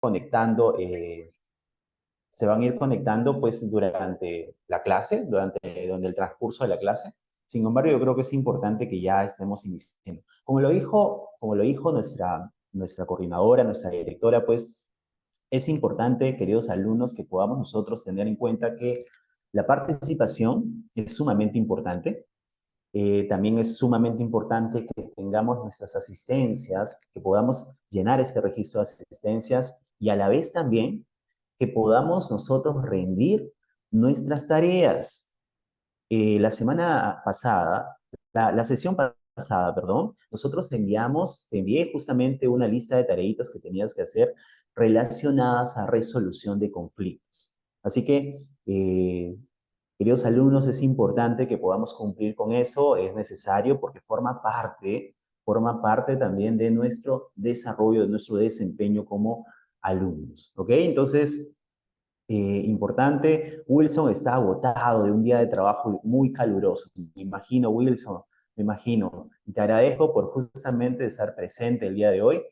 conectando, se van a ir conectando pues durante la clase, durante el transcurso de la clase. Sin embargo, yo creo que es importante que ya estemos iniciando. Como lo dijo nuestra coordinadora, nuestra directora, pues es importante, queridos alumnos, que podamos nosotros tener en cuenta que la participación es sumamente importante. También es sumamente importante que tengamos nuestras asistencias, que podamos llenar este registro de asistencias y a la vez también que podamos nosotros rendir nuestras tareas. La semana pasada, la sesión pasada, perdón, nosotros te envié justamente una lista de tareitas que tenías que hacer relacionadas a resolución de conflictos. Así que, queridos alumnos, es importante que podamos cumplir con eso, es necesario porque forma parte también de nuestro desarrollo, de nuestro desempeño como alumnos, ¿ok? Entonces, importante. Wilson está agotado de un día de trabajo muy caluroso. Me imagino, Wilson, me imagino. Y te agradezco por justamente estar presente el día de hoy.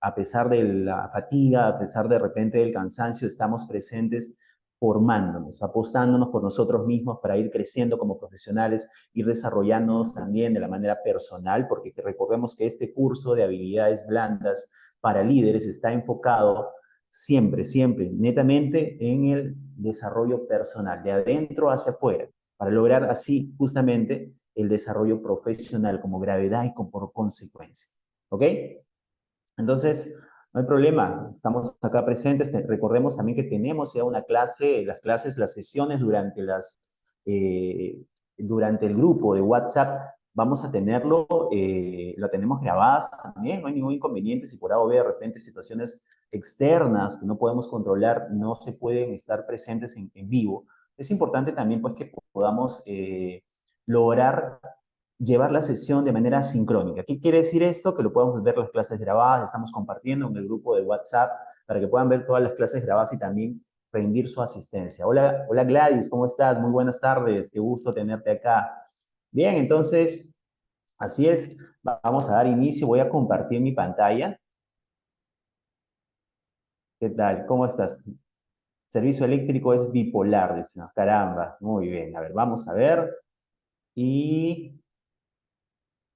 A pesar de la fatiga, a pesar de repente del cansancio, estamos presentes formándonos, apostándonos por nosotros mismos para ir creciendo como profesionales, ir desarrollándonos también de la manera personal, porque recordemos que este curso de habilidades blandas para líderes está enfocado siempre, siempre, netamente en el desarrollo personal, de adentro hacia afuera, para lograr así justamente el desarrollo profesional como gravedad y por consecuencia. ¿Ok? Entonces, no hay problema, estamos acá presentes. Recordemos también que tenemos ya una clase, las sesiones durante el grupo de WhatsApp, vamos a tenerlo, lo tenemos grabadas también, no hay ningún inconveniente si por A o B de repente situaciones externas que no podemos controlar no se pueden estar presentes en vivo. Es importante también pues que podamos lograr llevar la sesión de manera sincrónica. ¿Qué quiere decir esto? Que lo podamos ver las clases grabadas, estamos compartiendo en el grupo de WhatsApp para que puedan ver todas las clases grabadas y también rendir su asistencia. Hola, hola Gladys, ¿cómo estás? Muy buenas tardes, qué gusto tenerte acá. Bien, entonces, así es, vamos a dar inicio, voy a compartir mi pantalla. ¿Qué tal? ¿Cómo estás? Servicio eléctrico es bipolar, decimos. Caramba, muy bien. A ver, vamos a ver y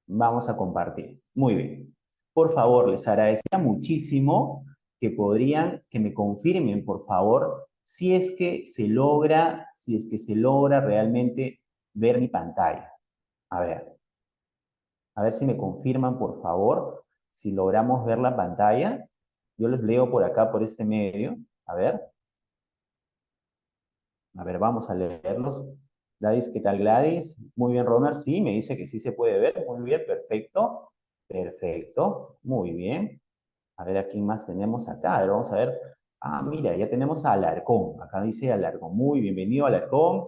vamos a compartir. Muy bien. Por favor, les agradecería muchísimo que me confirmen, por favor, si es que se logra realmente ver mi pantalla. A ver, a ver si me confirman, por favor, si logramos ver la pantalla. Yo les leo por acá, por este medio. A ver, vamos a leerlos. Gladys, ¿qué tal, Gladys? Muy bien, Romer. Sí, me dice que sí se puede ver. Muy bien, perfecto. Perfecto, muy bien. A ver, ¿a quién más tenemos acá? A ver, vamos a ver. Ah, mira, ya tenemos a Alarcón. Acá dice Alarcón. Muy bienvenido, Alarcón.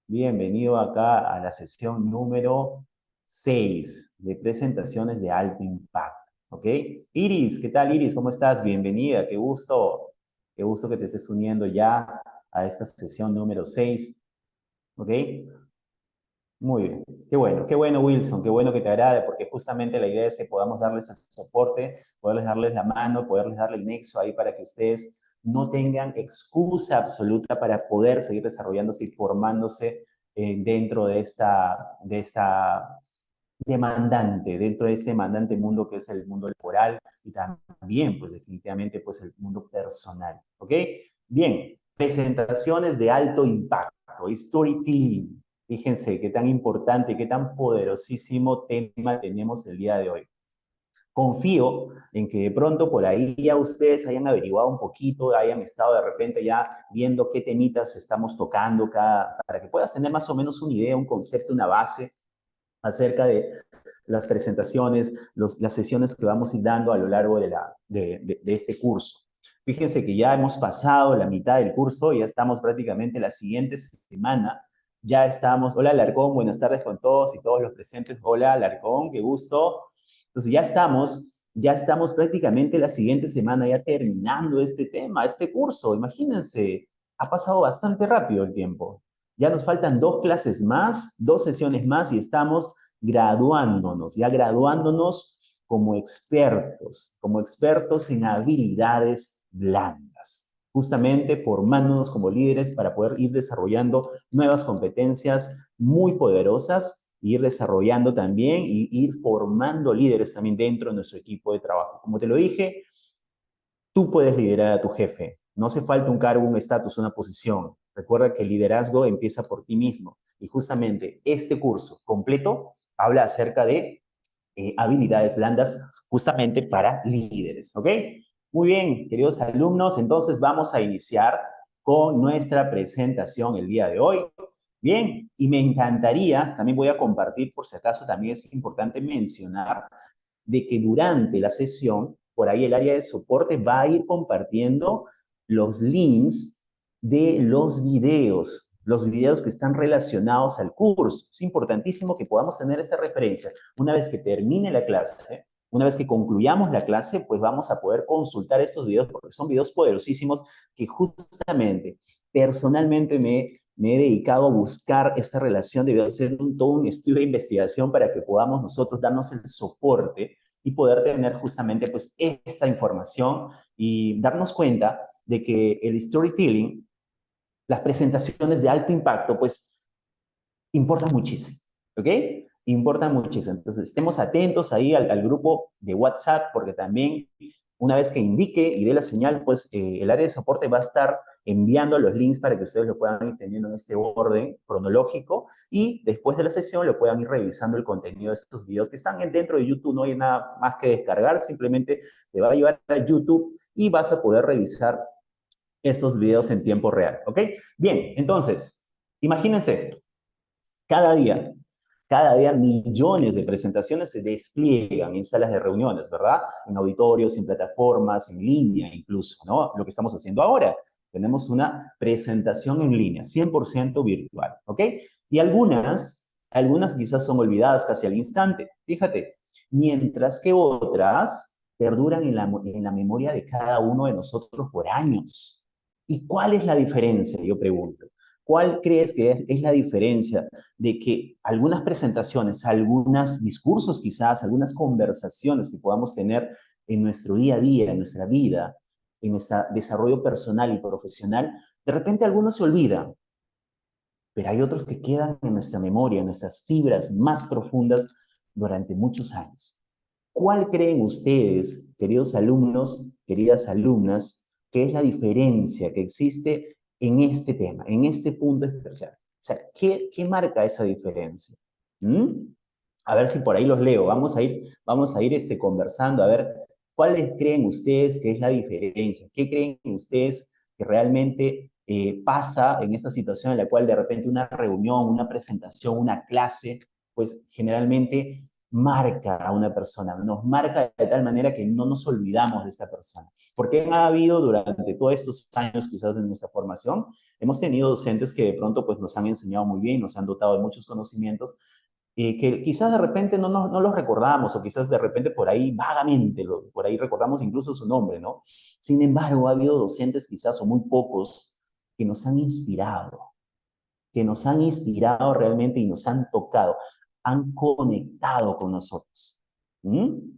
Bienvenido acá a la sesión número 6 de presentaciones de alto impacto. ¿Ok? Iris, ¿qué tal, Iris? ¿Cómo estás? Bienvenida. Qué gusto. Qué gusto que te estés uniendo ya a esta sesión número 6. ¿Ok? Muy bien, qué bueno Wilson, qué bueno que te agrade, porque justamente la idea es que podamos darles el soporte, poderles darles la mano, poderles darle el nexo ahí para que ustedes no tengan excusa absoluta para poder seguir desarrollándose y formándose dentro dentro de este demandante mundo que es el mundo laboral y también, pues definitivamente, pues el mundo personal, ¿ok? Bien, presentaciones de alto impacto, storytelling. Fíjense qué tan importante, qué tan poderosísimo tema tenemos el día de hoy. Confío en que de pronto por ahí ya ustedes hayan averiguado un poquito, hayan estado de repente ya viendo qué temitas estamos tocando para que puedas tener más o menos una idea, un concepto, una base acerca de las presentaciones, las sesiones que vamos a ir dando a lo largo de este curso. Fíjense que ya hemos pasado la mitad del curso, ya estamos prácticamente la siguiente semana. Ya estamos, hola Larcón, buenas tardes con todos y todos los presentes. Hola Larcón, qué gusto. Entonces ya estamos prácticamente la siguiente semana ya terminando este tema, este curso. Imagínense, ha pasado bastante rápido el tiempo. Ya nos faltan 2 clases más, 2 sesiones más y estamos ya graduándonos como expertos en habilidades blandas, justamente formándonos como líderes para poder ir desarrollando nuevas competencias muy poderosas, ir desarrollando también y ir formando líderes también dentro de nuestro equipo de trabajo. Como te lo dije, tú puedes liderar a tu jefe. No hace falta un cargo, un estatus, una posición. Recuerda que el liderazgo empieza por ti mismo. Y justamente este curso completo habla acerca de habilidades blandas justamente para líderes. ¿Ok? Muy bien, queridos alumnos, entonces vamos a iniciar con nuestra presentación el día de hoy. Bien, y me encantaría, también voy a compartir, por si acaso también es importante mencionar de que durante la sesión, por ahí el área de soporte va a ir compartiendo los links de los videos que están relacionados al curso. Es importantísimo que podamos tener esta referencia. Una vez que termine la clase, una vez que concluyamos la clase, pues vamos a poder consultar estos videos porque son videos poderosísimos que justamente personalmente me he dedicado a buscar esta relación, de hacer todo un estudio de investigación para que podamos nosotros darnos el soporte y poder tener justamente pues esta información y darnos cuenta de que el storytelling, las presentaciones de alto impacto, pues importan muchísimo, ¿ok? Importan muchísimo. Entonces, estemos atentos ahí al grupo de WhatsApp, porque también una vez que indique y dé la señal, pues el área de soporte va a estar enviando los links para que ustedes lo puedan ir teniendo en este orden cronológico y después de la sesión lo puedan ir revisando el contenido de estos videos que están dentro de YouTube. No hay nada más que descargar, simplemente te va a llevar a YouTube y vas a poder revisar estos videos en tiempo real, ¿ok? Bien, entonces, imagínense esto. Cada día, cada día millones de presentaciones se despliegan en salas de reuniones, ¿verdad? En auditorios, en plataformas, en línea incluso, ¿no? Lo que estamos haciendo ahora. Tenemos una presentación en línea, 100% virtual, ¿ok? Y algunas quizás son olvidadas casi al instante. Fíjate, mientras que otras perduran en la memoria de cada uno de nosotros por años. ¿Y cuál es la diferencia? Yo pregunto. ¿Cuál crees que es la diferencia de que algunas presentaciones, algunos discursos quizás, algunas conversaciones que podamos tener en nuestro día a día, en nuestra vida, en nuestro desarrollo personal y profesional, de repente algunos se olvidan, pero hay otros que quedan en nuestra memoria, en nuestras fibras más profundas durante muchos años? ¿Cuál creen ustedes, queridos alumnos, queridas alumnas, que es la diferencia que existe en este tema, en este punto especial? O sea, ¿qué marca esa diferencia? ¿Mm? A ver si por ahí los leo. Vamos a ir conversando, a ver, ¿cuáles creen ustedes que es la diferencia? ¿Qué creen ustedes que realmente pasa en esta situación en la cual de repente una reunión, una presentación, una clase, pues generalmente marca a una persona, nos marca de tal manera que no nos olvidamos de esta persona? Porque ha habido durante todos estos años quizás de nuestra formación, hemos tenido docentes que de pronto pues nos han enseñado muy bien, nos han dotado de muchos conocimientos, que quizás de repente no los recordamos o quizás de repente por ahí vagamente, por ahí recordamos incluso su nombre, ¿no? Sin embargo, ha habido docentes quizás o muy pocos que nos han inspirado realmente y nos han tocado, han conectado con nosotros. ¿Mm?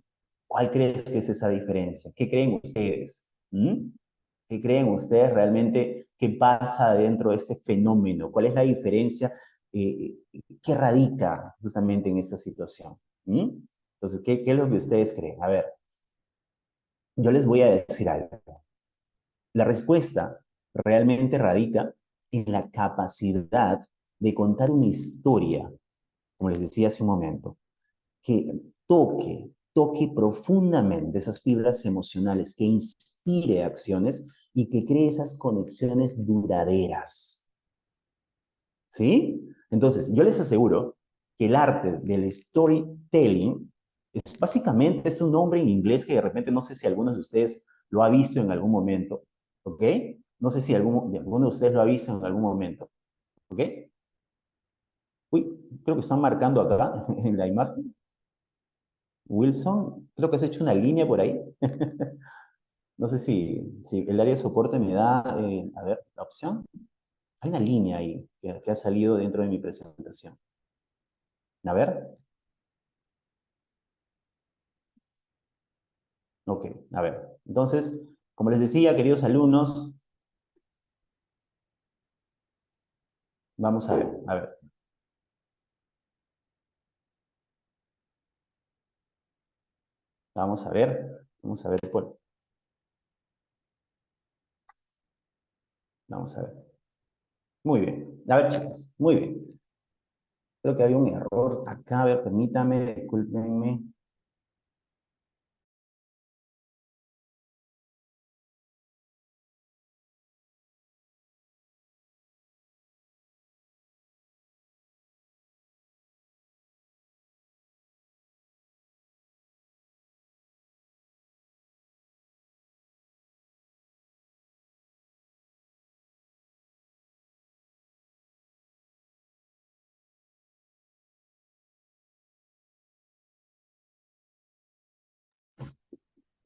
¿Cuál crees que es esa diferencia? ¿Qué creen ustedes? ¿Mm? ¿Qué creen ustedes realmente que pasa dentro de este fenómeno? ¿Cuál es la diferencia que radica justamente en esta situación? ¿Mm? Entonces, ¿qué es lo que ustedes creen? A ver, yo les voy a decir algo. La respuesta realmente radica en la capacidad de contar una historia, como les decía hace un momento, que toque profundamente esas fibras emocionales, que inspire acciones y que cree esas conexiones duraderas. ¿Sí? Entonces, yo les aseguro que el arte del storytelling básicamente es un nombre en inglés que de repente no sé si alguno de ustedes lo ha visto en algún momento, ¿ok? No sé si alguno de ustedes lo ha visto en algún momento, ¿ok? Uy, creo que están marcando acá en la imagen. Wilson, creo que has hecho una línea por ahí. No sé si el área de soporte me da, a ver, la opción. Hay una línea ahí que ha salido dentro de mi presentación. A ver, ok, a ver. Entonces, Como les decía, queridos alumnos, vamos a ver, vamos a ver, vamos a ver. Muy bien. A ver, chicos, muy bien. Creo que había un error acá. A ver, permítame, discúlpenme.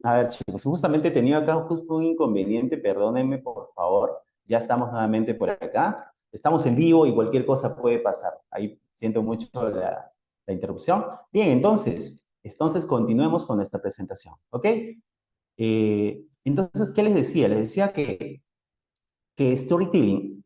A ver, chicos, justamente he tenido acá justo un inconveniente, perdónenme por favor. Ya estamos nuevamente por acá. Estamos en vivo y cualquier cosa puede pasar. Ahí siento mucho la interrupción. Bien, entonces continuemos con nuestra presentación, ¿ok? Entonces, ¿qué les decía? Les decía que storytelling,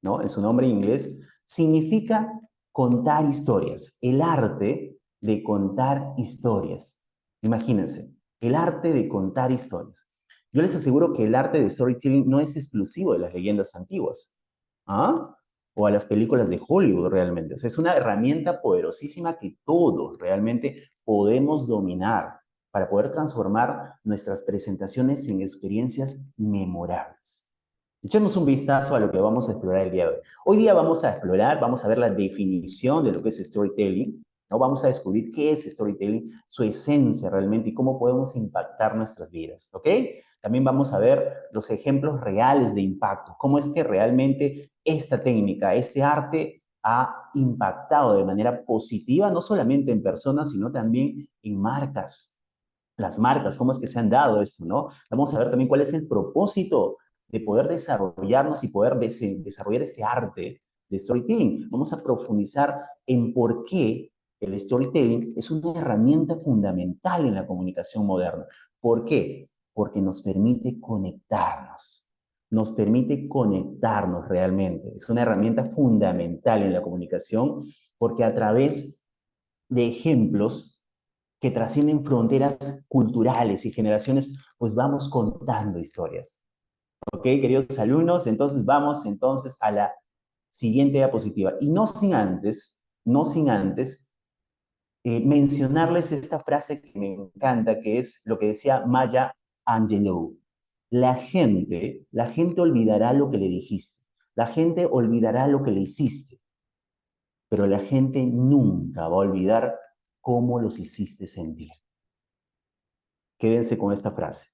¿no? En su nombre en inglés, significa contar historias, el arte de contar historias. Imagínense, el arte de contar historias. Yo les aseguro que el arte de storytelling no es exclusivo de las leyendas antiguas, ¿ah? O a las películas de Hollywood realmente. O sea, es una herramienta poderosísima que todos realmente podemos dominar para poder transformar nuestras presentaciones en experiencias memorables. Echemos un vistazo a lo que vamos a explorar el día de hoy. Hoy día vamos a explorar, vamos a ver la definición de lo que es storytelling, ¿no? Vamos a descubrir qué es storytelling, su esencia realmente y cómo podemos impactar nuestras vidas, ¿ok? También vamos a ver los ejemplos reales de impacto, cómo es que realmente esta técnica, este arte ha impactado de manera positiva, no solamente en personas, sino también en marcas, las marcas, cómo es que se han dado esto, ¿no? Vamos a ver también cuál es el propósito de poder desarrollarnos y poder desarrollar este arte de storytelling. Vamos a profundizar en por qué el storytelling es una herramienta fundamental en la comunicación moderna. ¿Por qué? Porque nos permite conectarnos realmente. Es una herramienta fundamental en la comunicación porque a través de ejemplos que trascienden fronteras culturales y generaciones, pues vamos contando historias. ¿Ok, queridos alumnos? Entonces vamos entonces a la siguiente diapositiva. Y no sin antes mencionarles esta frase que me encanta, que es lo que decía Maya Angelou. La gente olvidará lo que le dijiste, la gente olvidará lo que le hiciste, pero la gente nunca va a olvidar cómo los hiciste sentir. Quédense con esta frase.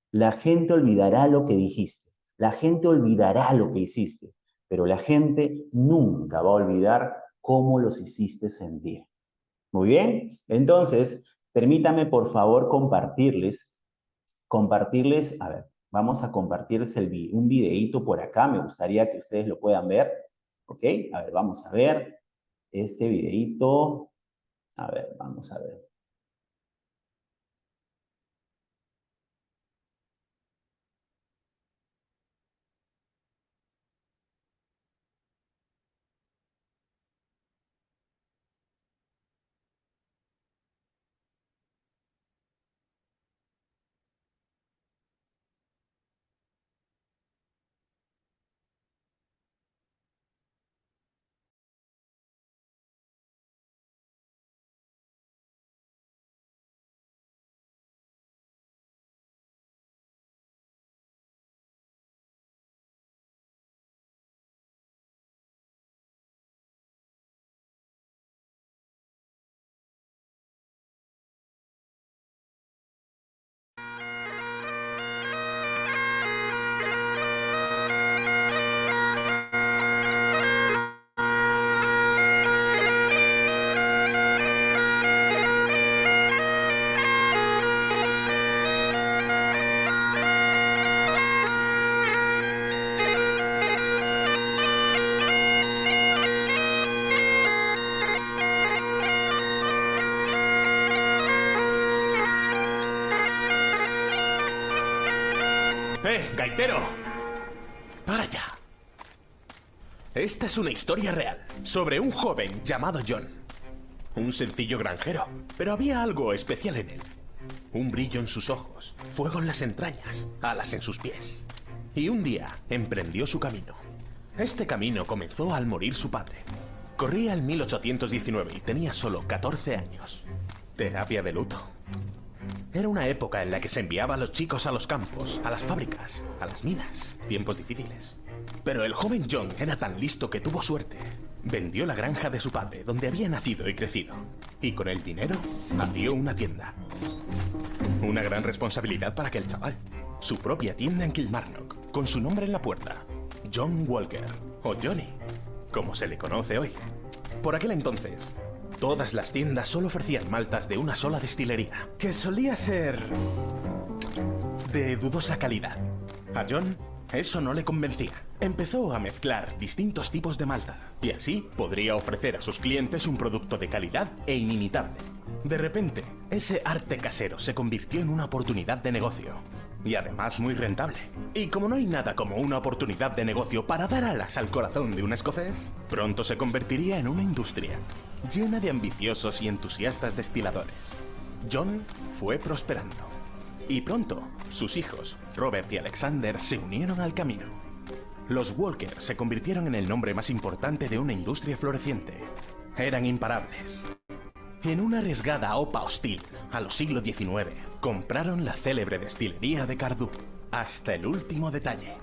La gente olvidará lo que dijiste, la gente olvidará lo que hiciste, pero la gente nunca va a olvidar cómo los hiciste sentir. Muy bien, entonces, permítame por favor a ver, vamos a compartirles un videíto por acá, me gustaría que ustedes lo puedan ver, ¿ok? A ver, vamos a ver este videíto, a ver, vamos a ver. gaitero! ¡Para ya! Esta es una historia real, sobre un joven llamado John. Un sencillo granjero, pero había algo especial en él. Un brillo en sus ojos, fuego en las entrañas, alas en sus pies. Y un día emprendió su camino. Este camino comenzó al morir su padre. Corría el 1819 y tenía solo 14 años. Terapia de luto. Era una época en la que se enviaba a los chicos a los campos, a las fábricas, a las minas. Tiempos difíciles. Pero el joven John era tan listo que tuvo suerte. Vendió la granja de su padre, donde había nacido y crecido. Y con el dinero, abrió una tienda. Una gran responsabilidad para aquel chaval. Su propia tienda en Kilmarnock, con su nombre en la puerta. John Walker, o Johnny, como se le conoce hoy. Por aquel entonces, todas las tiendas solo ofrecían maltas de una sola destilería, que solía ser de dudosa calidad. A John eso no le convencía. Empezó a mezclar distintos tipos de malta, y así podría ofrecer a sus clientes un producto de calidad e inimitable. De repente, ese arte casero se convirtió en una oportunidad de negocio. Y además muy rentable. Y como no hay nada como una oportunidad de negocio para dar alas al corazón de un escocés, pronto se convertiría en una industria llena de ambiciosos y entusiastas destiladores. John fue prosperando. Y pronto, sus hijos, Robert y Alexander, se unieron al camino. Los Walker se convirtieron en el nombre más importante de una industria floreciente. Eran imparables. En una arriesgada OPA hostil, a los siglos XIX, compraron la célebre destilería de Cardú, hasta el último detalle,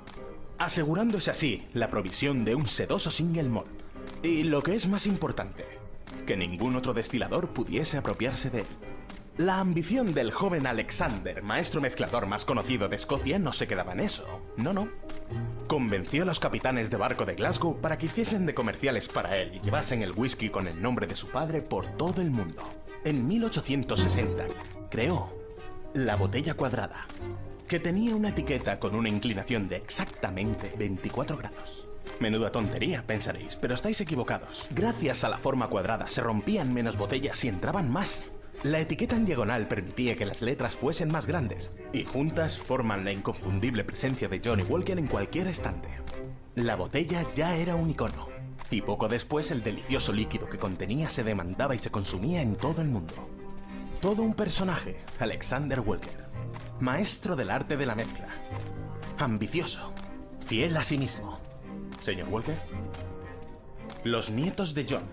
asegurándose así la provisión de un sedoso single malt. Y lo que es más importante, que ningún otro destilador pudiese apropiarse de él. La ambición del joven Alexander, maestro mezclador más conocido de Escocia, no se quedaba en eso. No. Convenció a los capitanes de barco de Glasgow para que hiciesen de comerciales para él y llevasen el whisky con el nombre de su padre por todo el mundo. En 1860 creó la botella cuadrada, que tenía una etiqueta con una inclinación de exactamente 24 grados. Menuda tontería, pensaréis, pero estáis equivocados. Gracias a la forma cuadrada se rompían menos botellas y entraban más. La etiqueta en diagonal permitía que las letras fuesen más grandes, y juntas forman la inconfundible presencia de Johnny Walker en cualquier estante. La botella ya era un icono, y poco después el delicioso líquido que contenía se demandaba y se consumía en todo el mundo. Todo un personaje, Alexander Walker, maestro del arte de la mezcla, ambicioso, fiel a sí mismo. Señor Walker, los nietos de John,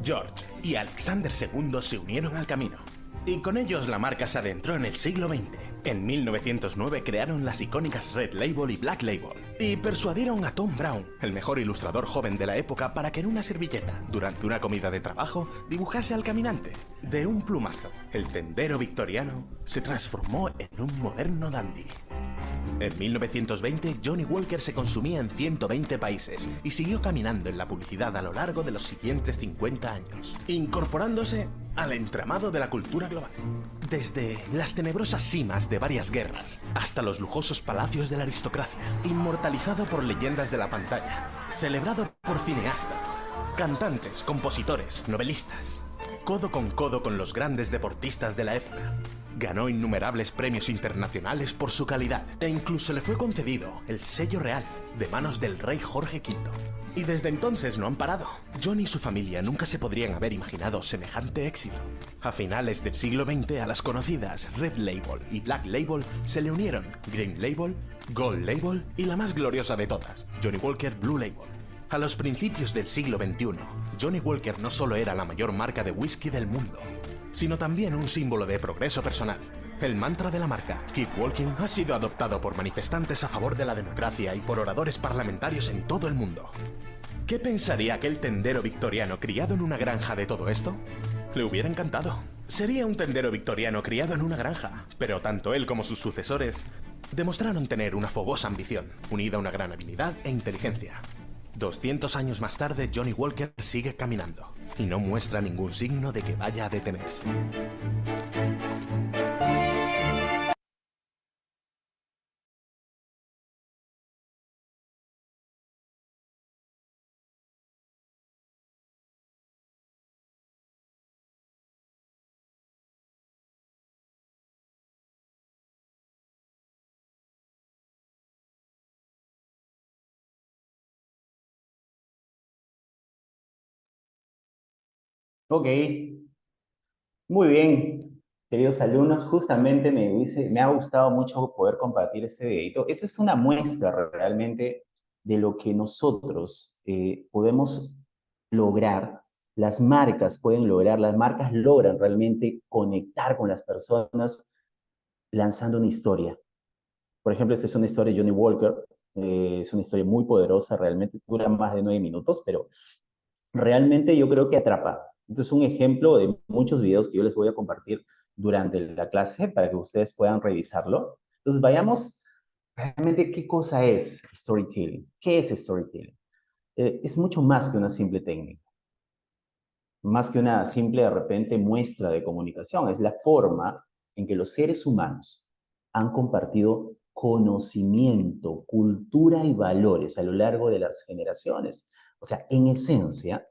George y Alexander II se unieron al camino, y con ellos la marca se adentró en el siglo XX. En 1909 crearon las icónicas Red Label y Black Label, y persuadieron a Tom Brown, el mejor ilustrador joven de la época, para que en una servilleta, durante una comida de trabajo, dibujase al caminante. De un plumazo, el tendero victoriano se transformó en un moderno dandy. En 1920, Johnny Walker se consumía en 120 países y siguió caminando en la publicidad a lo largo de los siguientes 50 años, incorporándose al entramado de la cultura global. Desde las tenebrosas cimas de varias guerras hasta los lujosos palacios de la aristocracia, inmortalizado por leyendas de la pantalla, celebrado por cineastas, cantantes, compositores, novelistas, codo con los grandes deportistas de la época. Ganó innumerables premios internacionales por su calidad, e incluso le fue concedido el sello real de manos del rey Jorge V. Y desde entonces no han parado. John y su familia nunca se podrían haber imaginado semejante éxito. A finales del siglo XX, a las conocidas Red Label y Black Label se le unieron Green Label, Gold Label y la más gloriosa de todas, Johnny Walker Blue Label. A los principios del siglo XXI, Johnny Walker no solo era la mayor marca de whisky del mundo, sino también un símbolo de progreso personal. El mantra de la marca, Keep Walking, ha sido adoptado por manifestantes a favor de la democracia y por oradores parlamentarios en todo el mundo. ¿Qué pensaría aquel tendero victoriano criado en una granja de todo esto? Le hubiera encantado. Sería un tendero victoriano criado en una granja, pero tanto él como sus sucesores demostraron tener una fogosa ambición, unida a una gran habilidad e inteligencia. 200 años más tarde, Johnny Walker sigue caminando y no muestra ningún signo de que vaya a detenerse. Ok, muy bien, queridos alumnos. Justamente me ha gustado mucho poder compartir este videito. Esto es una muestra realmente de lo que nosotros podemos lograr. Las marcas pueden lograr, las marcas logran realmente conectar con las personas lanzando una historia. Por ejemplo, esta es una historia de Johnny Walker. Es una historia muy poderosa, realmente dura más de 9 minutos, pero realmente yo creo que atrapa. Este es un ejemplo de muchos videos que yo les voy a compartir durante la clase para que ustedes puedan revisarlo. Entonces, vayamos realmente qué cosa es storytelling. ¿Qué es storytelling? Es mucho más que una simple técnica, más que una simple, de repente, muestra de comunicación. Es la forma en que los seres humanos han compartido conocimiento, cultura y valores a lo largo de las generaciones. O sea, en esencia,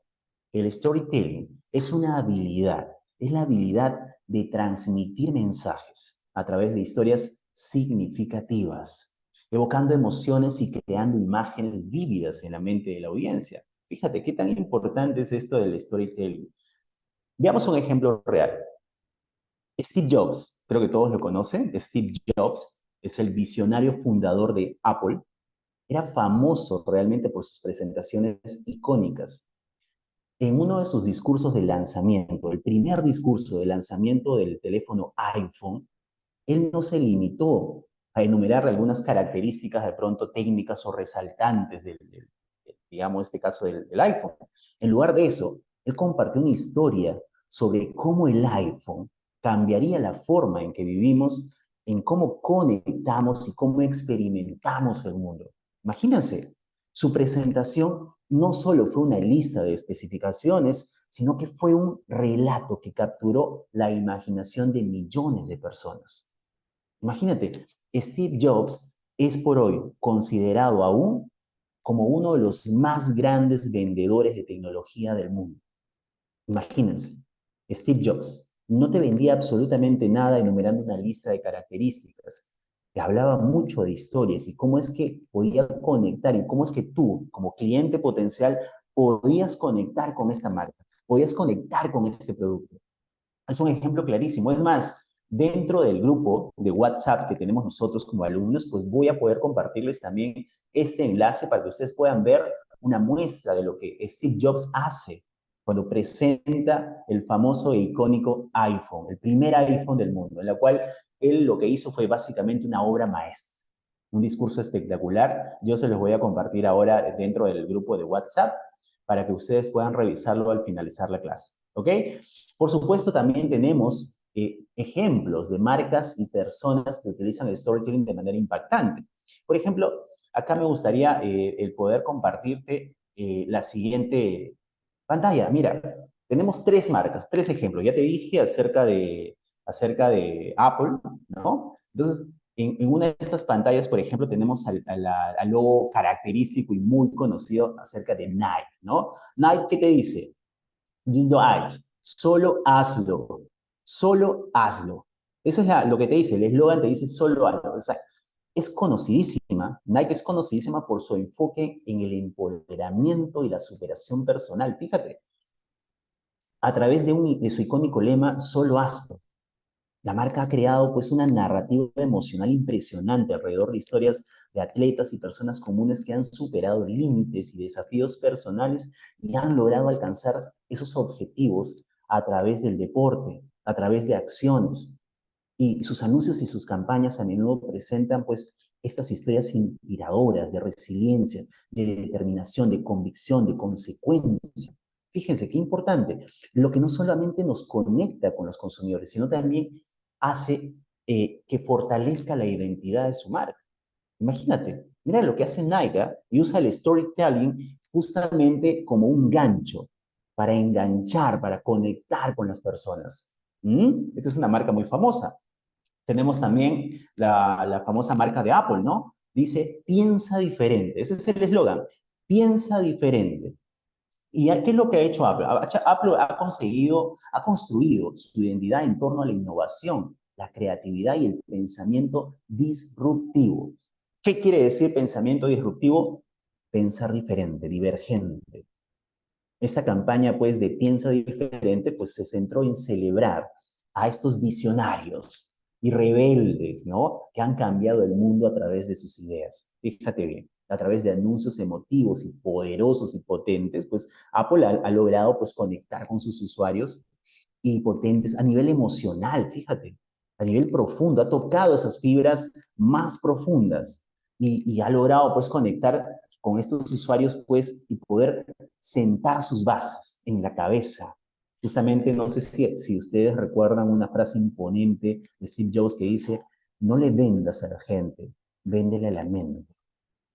el storytelling es la habilidad de transmitir mensajes a través de historias significativas, evocando emociones y creando imágenes vívidas en la mente de la audiencia. Fíjate qué tan importante es esto del storytelling. Veamos un ejemplo real. Steve Jobs, creo que todos lo conocen. Steve Jobs es el visionario fundador de Apple. Era famoso realmente por sus presentaciones icónicas. En uno de sus discursos de lanzamiento, el primer discurso de lanzamiento del teléfono iPhone, él no se limitó a enumerar algunas características de pronto técnicas o resaltantes digamos, este caso del iPhone. En lugar de eso, él compartió una historia sobre cómo el iPhone cambiaría la forma en que vivimos, en cómo conectamos y cómo experimentamos el mundo. Imagínense, su presentación no solo fue una lista de especificaciones, sino que fue un relato que capturó la imaginación de millones de personas. Imagínate, Steve Jobs es por hoy considerado aún como uno de los más grandes vendedores de tecnología del mundo. Imagínense, Steve Jobs no te vendía absolutamente nada enumerando una lista de características. Te hablaba mucho de historias y cómo es que podía conectar y cómo es que tú, como cliente potencial, podías conectar con esta marca, podías conectar con este producto. Es un ejemplo clarísimo. Es más, dentro del grupo de WhatsApp que tenemos nosotros como alumnos, pues voy a poder compartirles también este enlace para que ustedes puedan ver una muestra de lo que Steve Jobs hace cuando presenta el famoso e icónico iPhone, el primer iPhone del mundo, en la cual él lo que hizo fue básicamente una obra maestra, un discurso espectacular. Yo se los voy a compartir ahora dentro del grupo de WhatsApp para que ustedes puedan revisarlo al finalizar la clase. ¿Ok? Por supuesto, también tenemos ejemplos de marcas y personas que utilizan el storytelling de manera impactante. Por ejemplo, acá me gustaría el poder compartirte la siguiente pantalla. Mira, tenemos tres marcas, tres ejemplos. Ya te dije acerca de Apple, ¿no? Entonces, en una de estas pantallas, por ejemplo, tenemos al logo característico y muy conocido acerca de Nike, ¿no? Nike, ¿qué te dice? Do it. Solo hazlo. Solo hazlo. Eso es lo que te dice. El eslogan te dice solo hazlo. O sea, es conocidísima. Nike es conocidísima por su enfoque en el empoderamiento y la superación personal. Fíjate, a través de su icónico lema, solo hazlo. La marca ha creado pues una narrativa emocional impresionante alrededor de historias de atletas y personas comunes que han superado límites y desafíos personales y han logrado alcanzar esos objetivos a través del deporte, a través de acciones. Y sus anuncios y sus campañas a menudo presentan pues estas historias inspiradoras de resiliencia, de determinación, de convicción, de consecuencia. Fíjense qué importante, lo que no solamente nos conecta con los consumidores, sino también hace que fortalezca la identidad de su marca. Imagínate, mira lo que hace Nike y usa el storytelling justamente como un gancho para enganchar, para conectar con las personas. Esta es una marca muy famosa. Tenemos también la famosa marca de Apple, ¿no? Dice, piensa diferente. Ese es el eslogan, piensa diferente. ¿Y qué es lo que ha hecho Apple? Apple ha construido su identidad en torno a la innovación, la creatividad y el pensamiento disruptivo. ¿Qué quiere decir pensamiento disruptivo? Pensar diferente, divergente. Esta campaña, pues, de Piensa Diferente, pues, se centró en celebrar a estos visionarios y rebeldes, ¿no? Que han cambiado el mundo a través de sus ideas. Fíjate bien, a través de anuncios emotivos y poderosos y potentes, pues, Apple ha logrado, pues, conectar con sus usuarios y potentes a nivel emocional, fíjate, a nivel profundo, ha tocado esas fibras más profundas y ha logrado pues conectar con estos usuarios pues y poder sentar sus bases en la cabeza. Justamente, no sé si ustedes recuerdan una frase imponente de Steve Jobs que dice, no le vendas a la gente, véndele a la mente.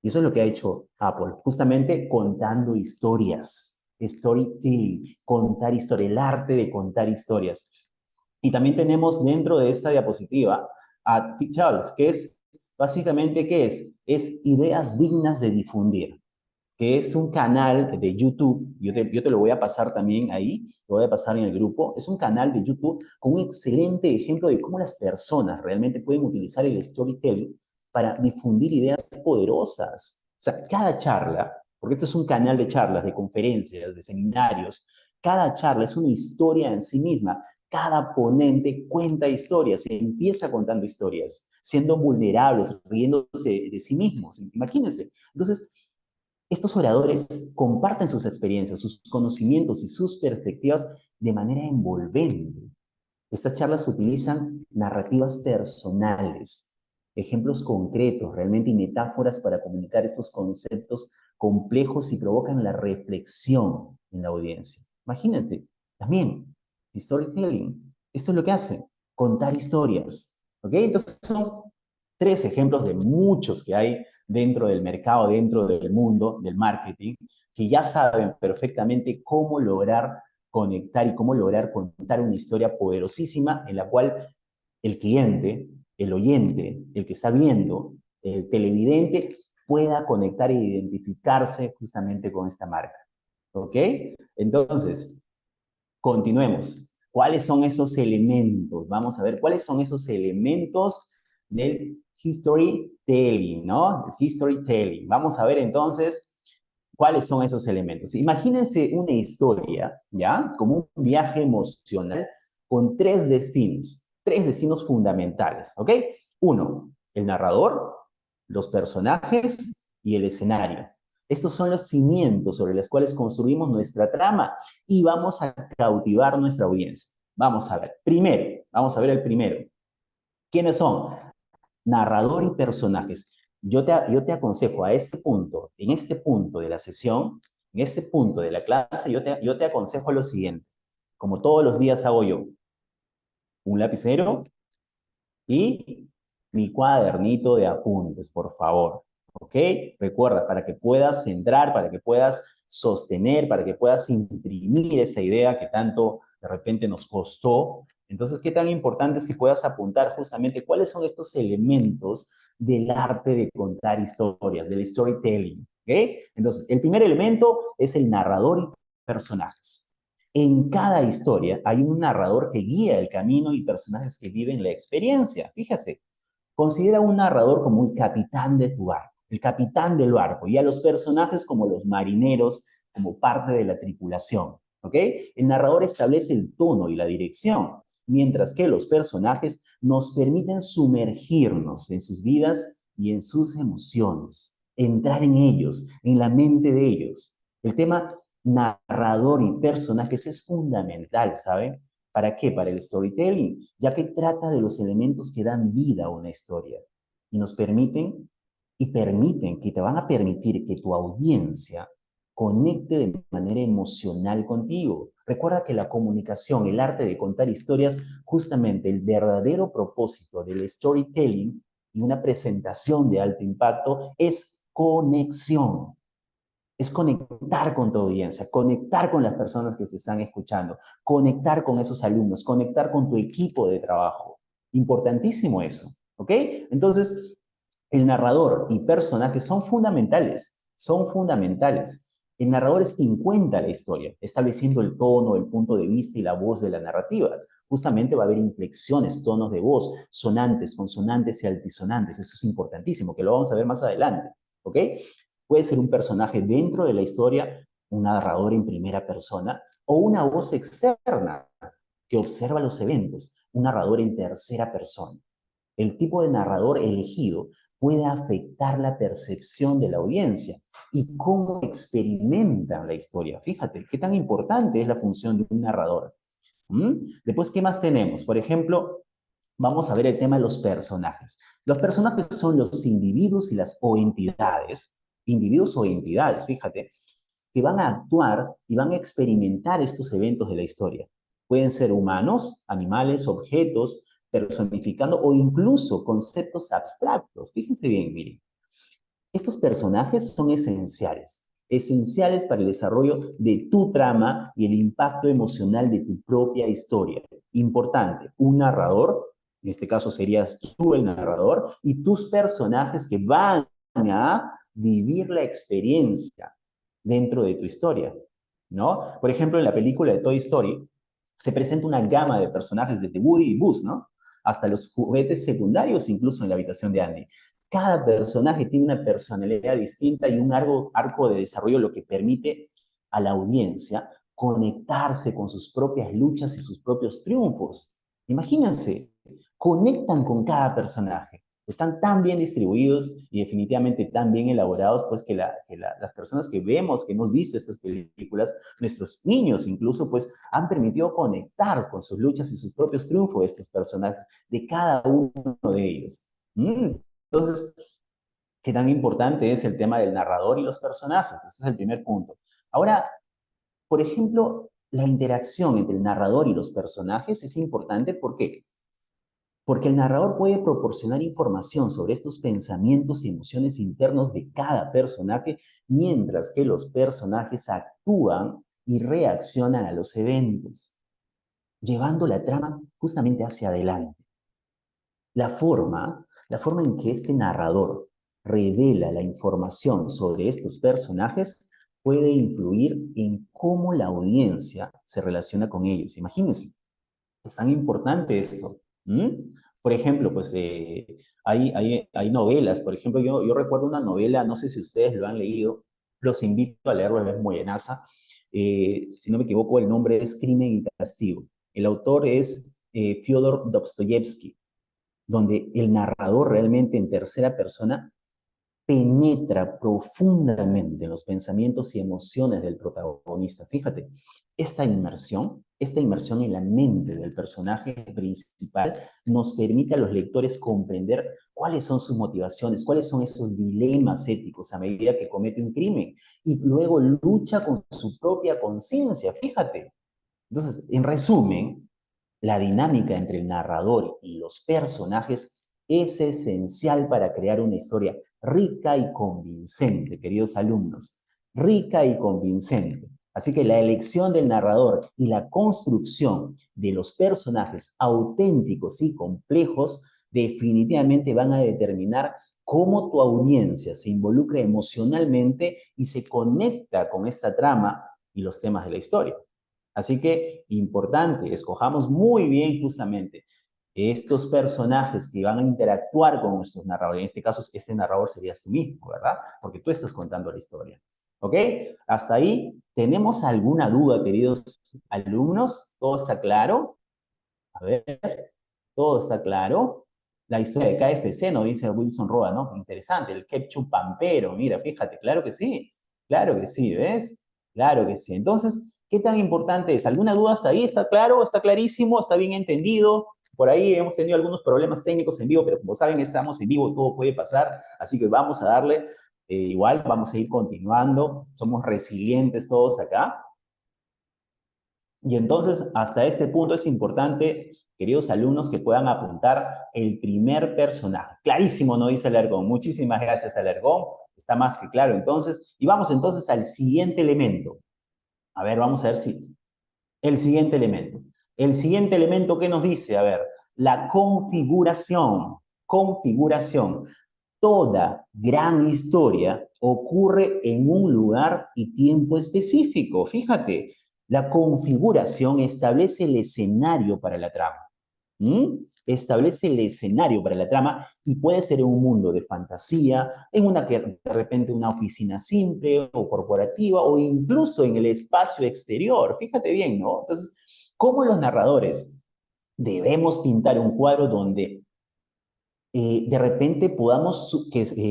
Y eso es lo que ha hecho Apple, justamente contando historias, storytelling, contar historias, el arte de contar historias. Y también tenemos dentro de esta diapositiva a T-Charles, que es básicamente, ¿qué es? Es ideas dignas de difundir, que es un canal de YouTube, yo te lo voy a pasar también ahí, lo voy a pasar en el grupo, es un canal de YouTube con un excelente ejemplo de cómo las personas realmente pueden utilizar el storytelling para difundir ideas poderosas. O sea, cada charla, porque esto es un canal de charlas, de conferencias, de seminarios, cada charla es una historia en sí misma. Cada ponente cuenta historias, empieza contando historias, siendo vulnerables, riéndose de sí mismos. Imagínense. Entonces, estos oradores comparten sus experiencias, sus conocimientos y sus perspectivas de manera envolvente. Estas charlas utilizan narrativas personales, ejemplos concretos, realmente y metáforas para comunicar estos conceptos complejos y provocan la reflexión en la audiencia. Imagínense, también, storytelling, esto es lo que hacen, contar historias. ¿Ok? Entonces son tres ejemplos de muchos que hay dentro del mercado, dentro del mundo del marketing, que ya saben perfectamente cómo lograr conectar y cómo lograr contar una historia poderosísima en la cual el cliente, el oyente, el que está viendo, el televidente, pueda conectar e identificarse justamente con esta marca. ¿Ok? Entonces, continuemos. ¿Cuáles son esos elementos? Vamos a ver cuáles son esos elementos del storytelling, ¿no? El storytelling. Vamos a ver entonces cuáles son esos elementos. Imagínense una historia, ¿ya? Como un viaje emocional con tres destinos fundamentales, ¿ok? Uno, el narrador, los personajes y el escenario. Estos son los cimientos sobre los cuales construimos nuestra trama y vamos a cautivar nuestra audiencia. Vamos a ver. Primero, vamos a ver el primero. ¿Quiénes son? Narrador y personajes. Yo te aconsejo a este punto, en este punto de la sesión, en este punto de la clase, yo te aconsejo lo siguiente. Como todos los días hago yo, un lapicero y mi cuadernito de apuntes, por favor. ¿Ok? Recuerda, para que puedas centrar, para que puedas sostener, para que puedas imprimir esa idea que tanto de repente nos costó. Entonces, ¿qué tan importante es que puedas apuntar justamente cuáles son estos elementos del arte de contar historias, del storytelling? ¿Ok? Entonces, el primer elemento es el narrador y personajes. En cada historia hay un narrador que guía el camino y personajes que viven la experiencia. Fíjese, considera un narrador como un capitán de tu barco, el capitán del barco, y a los personajes como los marineros, como parte de la tripulación. ¿Ok? El narrador establece el tono y la dirección, mientras que los personajes nos permiten sumergirnos en sus vidas y en sus emociones, entrar en ellos, en la mente de ellos. El tema narrador y personajes es fundamental, ¿saben? ¿Para qué? Para el storytelling, ya que trata de los elementos que dan vida a una historia y nos permiten, que te van a permitir que tu audiencia conecte de manera emocional contigo. Recuerda que la comunicación, el arte de contar historias, justamente el verdadero propósito del storytelling y una presentación de alto impacto es conexión. Es conectar con tu audiencia, conectar con las personas que se están escuchando, conectar con esos alumnos, conectar con tu equipo de trabajo. Importantísimo eso, ¿ok? Entonces, el narrador y personajes son fundamentales, son fundamentales. El narrador es quien cuenta la historia, estableciendo el tono, el punto de vista y la voz de la narrativa. Justamente va a haber inflexiones, tonos de voz, sonantes, consonantes y altisonantes. Eso es importantísimo, que lo vamos a ver más adelante, ¿ok? Puede ser un personaje dentro de la historia un narrador en primera persona, o una voz externa que observa los eventos, un narrador en tercera persona. El tipo de narrador elegido puede afectar la percepción de la audiencia y cómo experimentan la historia. Fíjate, qué tan importante es la función de un narrador. Después, ¿qué más tenemos? Por ejemplo, vamos a ver el tema de los personajes. Los personajes son los individuos y las o individuos o entidades, fíjate, que van a actuar y van a experimentar estos eventos de la historia. Pueden ser humanos, animales, objetos, personificando o incluso conceptos abstractos. Fíjense bien, miren. Estos personajes son esenciales para el desarrollo de tu trama y el impacto emocional de tu propia historia. Importante, un narrador, en este caso serías tú el narrador, y tus personajes que van a vivir la experiencia dentro de tu historia, ¿no? Por ejemplo, en la película de Toy Story se presenta una gama de personajes desde Woody y Buzz, ¿no? Hasta los juguetes secundarios, incluso en la habitación de Andy. Cada personaje tiene una personalidad distinta y un arco de desarrollo, lo que permite a la audiencia conectarse con sus propias luchas y sus propios triunfos. Imagínense, conectan con cada personaje. Están tan bien distribuidos y definitivamente tan bien elaborados, pues que las personas que vemos, que hemos visto estas películas, nuestros niños incluso, pues han permitido conectar con sus luchas y sus propios triunfos de estos personajes, de cada uno de ellos. Entonces, ¿qué tan importante es el tema del narrador y los personajes? Ese es el primer punto. Ahora, por ejemplo, la interacción entre el narrador y los personajes es importante. ¿Por qué? Porque el narrador puede proporcionar información sobre estos pensamientos y emociones internos de cada personaje, mientras que los personajes actúan y reaccionan a los eventos, llevando la trama justamente hacia adelante. La forma en que este narrador revela la información sobre estos personajes puede influir en cómo la audiencia se relaciona con ellos. Imagínense, es tan importante esto. Por ejemplo, pues hay novelas. Por ejemplo, yo recuerdo una novela, no sé si ustedes lo han leído, los invito a leerlo, es muy buenaza. Si no me equivoco, el nombre es Crimen y Castigo. El autor es Fyodor Dostoyevsky, donde el narrador realmente en tercera persona penetra profundamente en los pensamientos y emociones del protagonista. Fíjate, esta inmersión en la mente del personaje principal nos permite a los lectores comprender cuáles son sus motivaciones, cuáles son esos dilemas éticos a medida que comete un crimen y luego lucha con su propia conciencia. Fíjate. Entonces, en resumen, la dinámica entre el narrador y los personajes es esencial para crear una historia rica y convincente, queridos alumnos, rica y convincente. Así que la elección del narrador y la construcción de los personajes auténticos y complejos definitivamente van a determinar cómo tu audiencia se involucra emocionalmente y se conecta con esta trama y los temas de la historia. Así que, importante, escojamos muy bien justamente estos personajes que van a interactuar con nuestros narradores. En este caso, este narrador serías tú mismo, ¿verdad? Porque tú estás contando la historia. ¿Ok? Hasta ahí, ¿tenemos alguna duda, queridos alumnos? ¿Todo está claro? A ver, ¿todo está claro? La historia de KFC, ¿no? Dice Wilson Roa, ¿no? Interesante, el ketchup pampero, mira, fíjate, claro que sí, ¿ves? Claro que sí. Entonces, ¿qué tan importante es? ¿Alguna duda hasta ahí? ¿Está claro? ¿Está clarísimo? ¿Está bien entendido? Por ahí hemos tenido algunos problemas técnicos en vivo, pero como saben, estamos en vivo, todo puede pasar, así que vamos a darle, igual vamos a ir continuando, somos resilientes todos acá. Y entonces, hasta este punto es importante, queridos alumnos, que puedan apuntar el primer personaje. Clarísimo, ¿no? Dice Alargón. Muchísimas gracias, Alargón. Está más que claro, entonces. Y vamos entonces al siguiente elemento. A ver, vamos a ver si... El siguiente elemento. El siguiente elemento, ¿qué nos dice? A ver, la configuración. Configuración. Toda gran historia ocurre en un lugar y tiempo específico. Fíjate, la configuración establece el escenario para la trama. ¿Mm? Establece el escenario para la trama y puede ser en un mundo de fantasía, en una que de repente una oficina simple o corporativa o incluso en el espacio exterior. Fíjate bien, ¿no? Entonces, ¿cómo los narradores debemos pintar un cuadro donde de repente podamos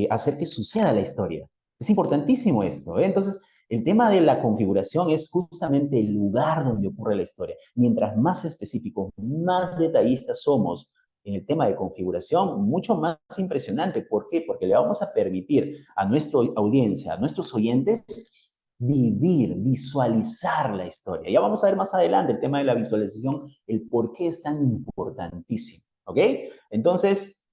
hacer que suceda la historia? Es importantísimo esto, ¿eh? Entonces, el tema de la configuración es justamente el lugar donde ocurre la historia. Mientras más específicos, más detallistas somos en el tema de configuración, mucho más impresionante. ¿Por qué? Porque le vamos a permitir a nuestra audiencia, a nuestros oyentes, vivir, visualizar la historia. Ya vamos a ver más adelante el tema de la visualización, el por qué es tan importantísimo. ¿Ok? Entonces,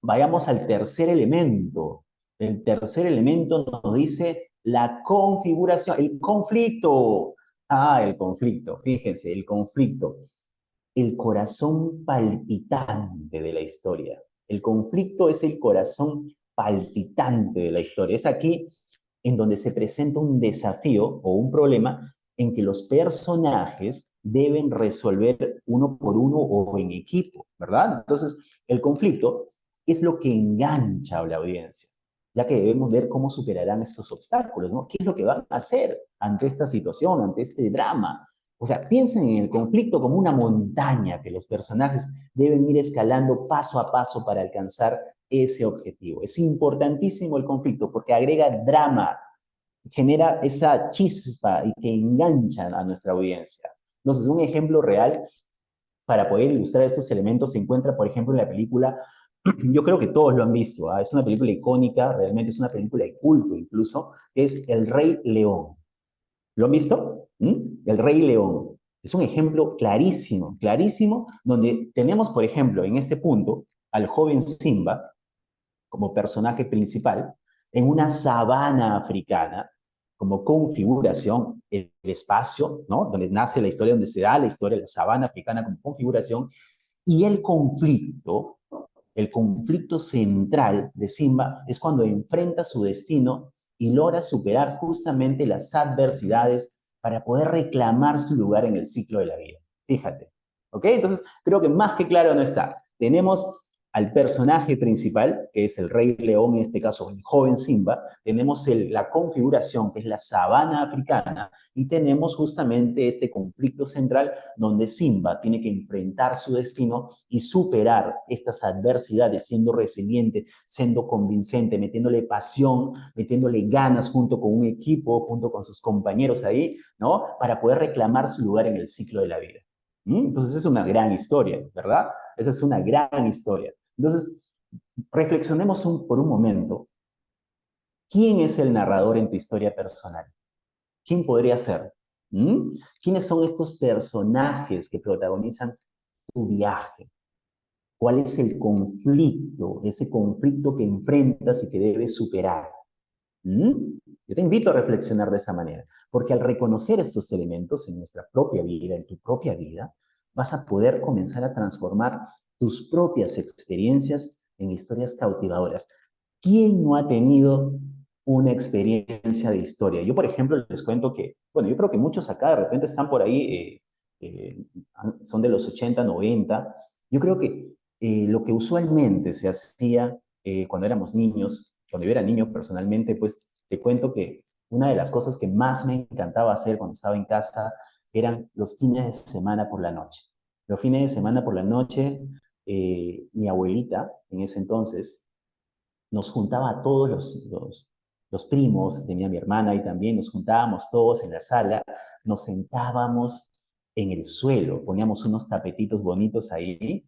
vayamos al tercer elemento. El tercer elemento nos dice la configuración, el conflicto. Ah, el conflicto, fíjense, el conflicto. El corazón palpitante de la historia. El conflicto es el corazón palpitante de la historia. Es aquí en donde se presenta un desafío o un problema en que los personajes deben resolver uno por uno o en equipo, ¿verdad? Entonces, el conflicto es lo que engancha a la audiencia, ya que debemos ver cómo superarán estos obstáculos, ¿no? ¿Qué es lo que van a hacer ante esta situación, ante este drama? O sea, piensen en el conflicto como una montaña que los personajes deben ir escalando paso a paso para alcanzar ese objetivo. Es importantísimo el conflicto porque agrega drama, genera esa chispa y que engancha a nuestra audiencia. Entonces, un ejemplo real para poder ilustrar estos elementos se encuentra, por ejemplo, en la película, yo creo que todos lo han visto, ¿eh? Es una película icónica, realmente es una película de culto incluso, que es El Rey León. ¿Lo han visto? ¿Mm? El Rey León. Es un ejemplo clarísimo, clarísimo, donde tenemos, por ejemplo, en este punto, al joven Simba como personaje principal en una sabana africana, como configuración, el espacio, ¿no? Donde nace la historia, donde se da la historia, la sabana africana como configuración, y el conflicto central de Simba es cuando enfrenta su destino y logra superar justamente las adversidades para poder reclamar su lugar en el ciclo de la vida. Fíjate. ¿Ok? Entonces, creo que más que claro no está. Tenemos al personaje principal, que es el Rey León, en este caso el joven Simba, tenemos la configuración, que es la sabana africana, y tenemos justamente este conflicto central donde Simba tiene que enfrentar su destino y superar estas adversidades, siendo resiliente, siendo convincente, metiéndole pasión, metiéndole ganas junto con un equipo, junto con sus compañeros ahí, ¿no? Para poder reclamar su lugar en el ciclo de la vida. Entonces es una gran historia, ¿verdad? Esa es una gran historia. Entonces, reflexionemos por un momento. ¿Quién es el narrador en tu historia personal? ¿Quién podría ser? ¿Mm? ¿Quiénes son estos personajes que protagonizan tu viaje? ¿Cuál es el conflicto, ese conflicto que enfrentas y que debes superar? ¿Mm? Yo te invito a reflexionar de esa manera, porque al reconocer estos elementos en nuestra propia vida, en tu propia vida, vas a poder comenzar a transformar tus propias experiencias en historias cautivadoras. ¿Quién no ha tenido una experiencia de historia? Yo, por ejemplo, les cuento que, bueno, yo creo que muchos acá de repente están por ahí, son de los 80, 90. Yo creo que lo que usualmente se hacía cuando éramos niños, cuando yo era niño personalmente, pues te cuento que una de las cosas que más me encantaba hacer cuando estaba en casa eran los fines de semana por la noche. Los fines de semana por la noche, mi abuelita, en ese entonces, nos juntaba a todos los primos, tenía mi hermana y también nos juntábamos todos en la sala, nos sentábamos en el suelo, poníamos unos tapetitos bonitos ahí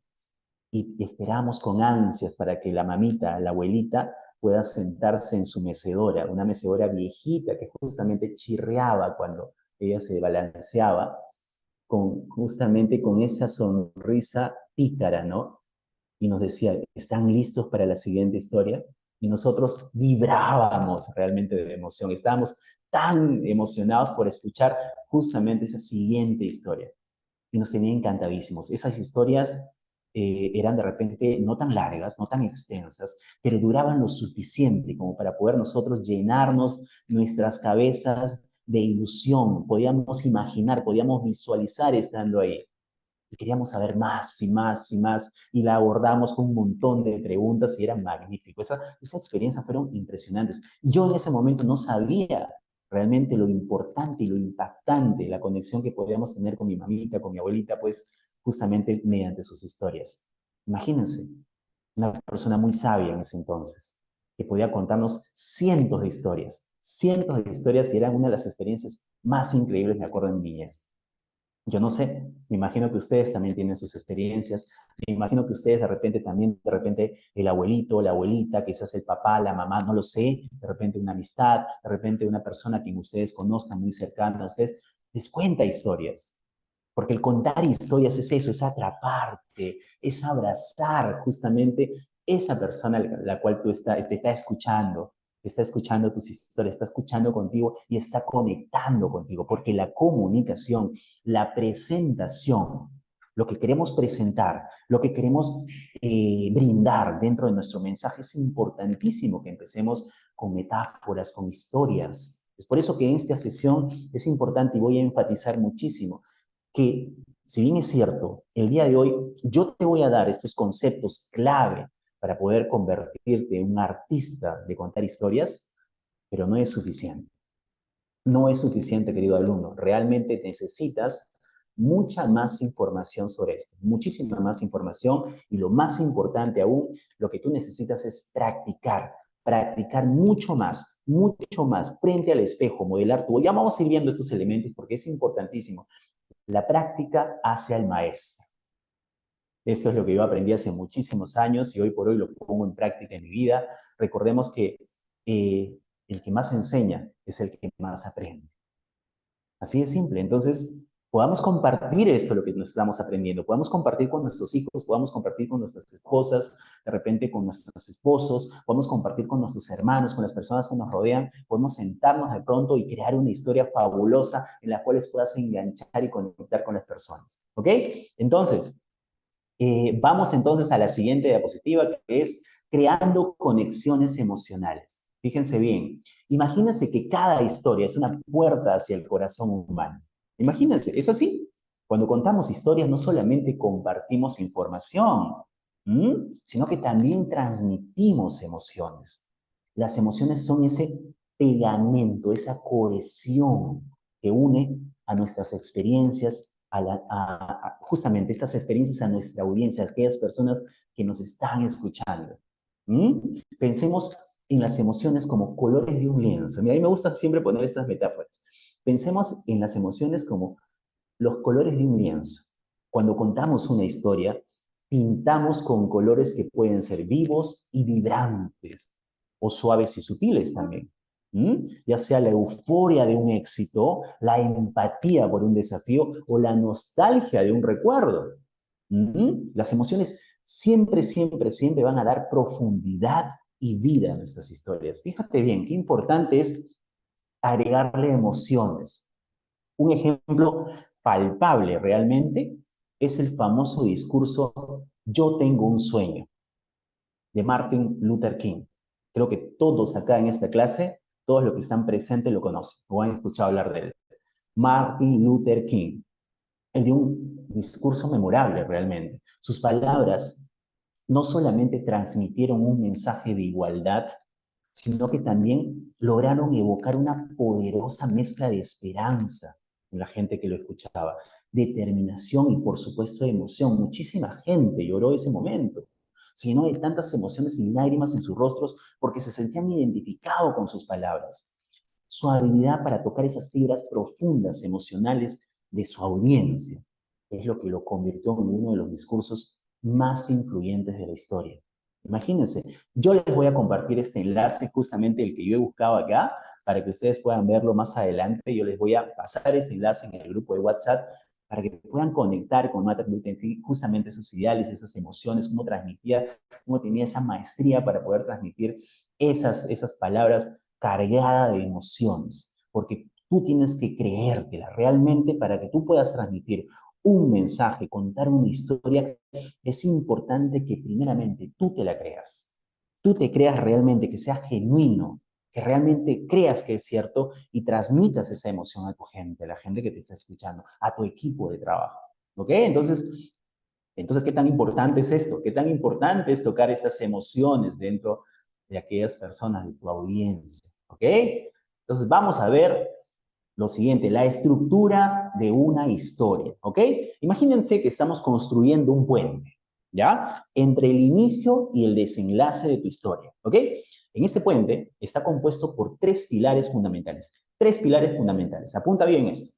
y esperábamos con ansias para que la mamita, la abuelita, pueda sentarse en su mecedora, una mecedora viejita que justamente chirriaba cuando ella se balanceaba, justamente con esa sonrisa pícara, ¿no? Y nos decía, ¿están listos para la siguiente historia? Y nosotros vibrábamos realmente de emoción, estábamos tan emocionados por escuchar justamente esa siguiente historia y nos tenía encantadísimos. Esas historias eran de repente no tan largas, no tan extensas, pero duraban lo suficiente como para poder nosotros llenarnos nuestras cabezas de ilusión. Podíamos imaginar, podíamos visualizar estando ahí. Y queríamos saber más y más y más, y la abordamos con un montón de preguntas y era magnífico. Esa experiencia fueron impresionantes. Yo en ese momento no sabía realmente lo importante y lo impactante, la conexión que podíamos tener con mi mamita, con mi abuelita, pues justamente mediante sus historias. Imagínense, una persona muy sabia en ese entonces, que podía contarnos cientos de historias y era una de las experiencias más increíbles, me acuerdo, en mi niñez. Yo no sé, me imagino que ustedes también tienen sus experiencias, me imagino que ustedes de repente también, de repente el abuelito, la abuelita, quizás el papá, la mamá, no lo sé, de repente una amistad, de repente una persona que ustedes conozcan muy cercana a ustedes, les cuenta historias. Porque el contar historias es eso, es atraparte, es abrazar justamente esa persona la cual te está escuchando tus historias, está escuchando contigo y está conectando contigo, porque la comunicación, la presentación, lo que queremos presentar, lo que queremos brindar dentro de nuestro mensaje es importantísimo que empecemos con metáforas, con historias. Es por eso que en esta sesión es importante y voy a enfatizar muchísimo que, si bien es cierto, el día de hoy yo te voy a dar estos conceptos clave para poder convertirte en un artista de contar historias, pero no es suficiente. No es suficiente, querido alumno. Realmente necesitas mucha más información sobre esto, muchísima más información y lo más importante aún, lo que tú necesitas es practicar mucho más frente al espejo, modelar tu... Ya vamos a ir viendo estos elementos porque es importantísimo. La práctica hace al maestro. Esto es lo que yo aprendí hace muchísimos años y hoy por hoy lo pongo en práctica en mi vida. Recordemos que el que más enseña es el que más aprende. Así de simple. Entonces, podamos compartir esto, lo que nos estamos aprendiendo. Podamos compartir con nuestros hijos, podamos compartir con nuestras esposas, de repente con nuestros esposos, podemos compartir con nuestros hermanos, con las personas que nos rodean. Podemos sentarnos de pronto y crear una historia fabulosa en la cual puedas enganchar y conectar con las personas. ¿Ok? Entonces, vamos entonces a la siguiente diapositiva, que es creando conexiones emocionales. Fíjense bien, imagínense que cada historia es una puerta hacia el corazón humano. Imagínense, es así. Cuando contamos historias no solamente compartimos información, sino que también transmitimos emociones. Las emociones son ese pegamento, esa cohesión que une a nuestras experiencias, justamente estas experiencias a nuestra audiencia, a aquellas personas que nos están escuchando. Pensemos en las emociones como colores de un lienzo. Mira, a mí me gusta siempre poner estas metáforas. Pensemos en las emociones como los colores de un lienzo. Cuando contamos una historia, pintamos con colores que pueden ser vivos y vibrantes, o suaves y sutiles también. Ya sea la euforia de un éxito, la empatía por un desafío o la nostalgia de un recuerdo. Las emociones siempre van a dar profundidad y vida a nuestras historias. Fíjate bien, qué importante es agregarle emociones. Un ejemplo palpable realmente es el famoso discurso "Yo tengo un sueño" de Martin Luther King. Creo que todos acá en esta clase, todos los que están presentes lo conocen o han escuchado hablar de él. Martin Luther King. Él dio un discurso memorable realmente. Sus palabras no solamente transmitieron un mensaje de igualdad, sino que también lograron evocar una poderosa mezcla de esperanza en la gente que lo escuchaba, determinación y por supuesto emoción. Muchísima gente lloró ese momento, se llenó de tantas emociones y lágrimas en sus rostros porque se sentían identificados con sus palabras. Su habilidad para tocar esas fibras profundas emocionales de su audiencia es lo que lo convirtió en uno de los discursos más influyentes de la historia. Imagínense, yo les voy a compartir este enlace, justamente el que yo he buscado acá, para que ustedes puedan verlo más adelante. Yo les voy a pasar este enlace en el grupo de WhatsApp para que puedan conectar con Martin Luther King justamente esos ideales, esas emociones, cómo transmitía, cómo tenía esa maestría para poder transmitir esas palabras cargadas de emociones. Porque tú tienes que creértela realmente para que tú puedas transmitir un mensaje, contar una historia, es importante que primeramente tú te la creas. Tú te creas realmente, que sea genuino, que realmente creas que es cierto y transmitas esa emoción a tu gente, a la gente que te está escuchando, a tu equipo de trabajo. ¿Ok? Entonces, ¿qué tan importante es esto? ¿Qué tan importante es tocar estas emociones dentro de aquellas personas de tu audiencia? ¿Ok? Entonces, vamos a ver lo siguiente, la estructura de una historia, ¿ok? Imagínense que estamos construyendo un puente, ¿ya? Entre el inicio y el desenlace de tu historia, ¿ok? En este puente está compuesto por tres pilares fundamentales. Tres pilares fundamentales. Apunta bien esto.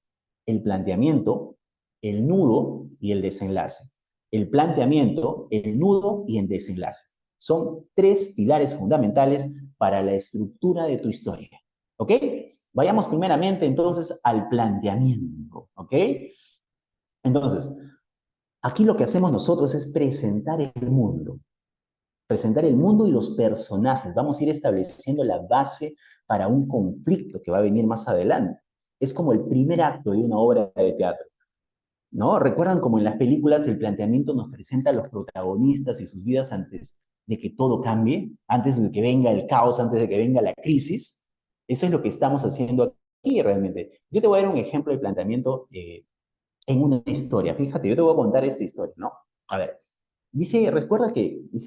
El planteamiento, el nudo y el desenlace. El planteamiento, el nudo y el desenlace. Son tres pilares fundamentales para la estructura de tu historia, ¿ok? Vayamos primeramente entonces al planteamiento, ¿ok? Entonces, aquí lo que hacemos nosotros es presentar el mundo y los personajes. Vamos a ir estableciendo la base para un conflicto que va a venir más adelante. Es como el primer acto de una obra de teatro, ¿no? ¿Recuerdan como en las películas el planteamiento nos presenta a los protagonistas y sus vidas antes de que todo cambie, antes de que venga el caos, antes de que venga la crisis? Eso es lo que estamos haciendo aquí realmente. Yo te voy a dar un ejemplo de planteamiento en una historia. Fíjate, yo te voy a contar esta historia, ¿no? A ver, dice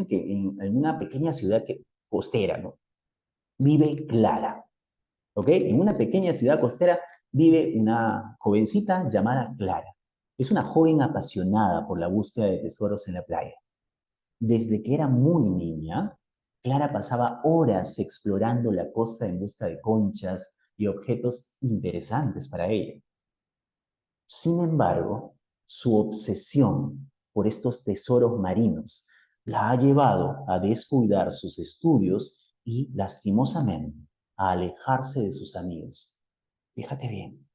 que en una pequeña ciudad costera, ¿no? Vive Clara, ¿ok? En una pequeña ciudad costera vive una jovencita llamada Clara. Es una joven apasionada por la búsqueda de tesoros en la playa. Desde que era muy niña, Clara pasaba horas explorando la costa en busca de conchas y objetos interesantes para ella. Sin embargo, su obsesión por estos tesoros marinos la ha llevado a descuidar sus estudios y, lastimosamente, a alejarse de sus amigos. Fíjate bien,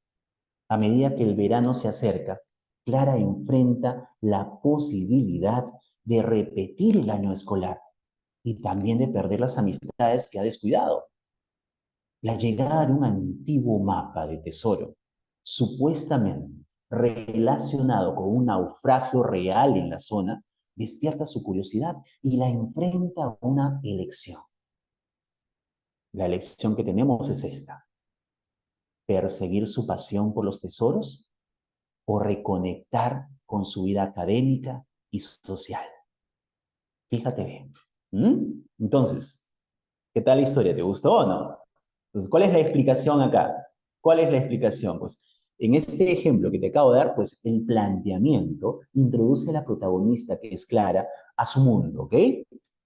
a medida que el verano se acerca, Clara enfrenta la posibilidad de repetir el año escolar y también de perder las amistades que ha descuidado. La llegada de un antiguo mapa de tesoro, supuestamente relacionado con un naufragio real en la zona, despierta su curiosidad y la enfrenta a una elección. La elección que tenemos es esta: perseguir su pasión por los tesoros o reconectar con su vida académica y social. Fíjate bien. Entonces, ¿qué tal la historia? ¿Te gustó o no? Entonces, ¿cuál es la explicación acá? ¿Cuál es la explicación? Pues en este ejemplo que te acabo de dar, pues el planteamiento introduce a la protagonista, que es Clara, a su mundo, ¿ok?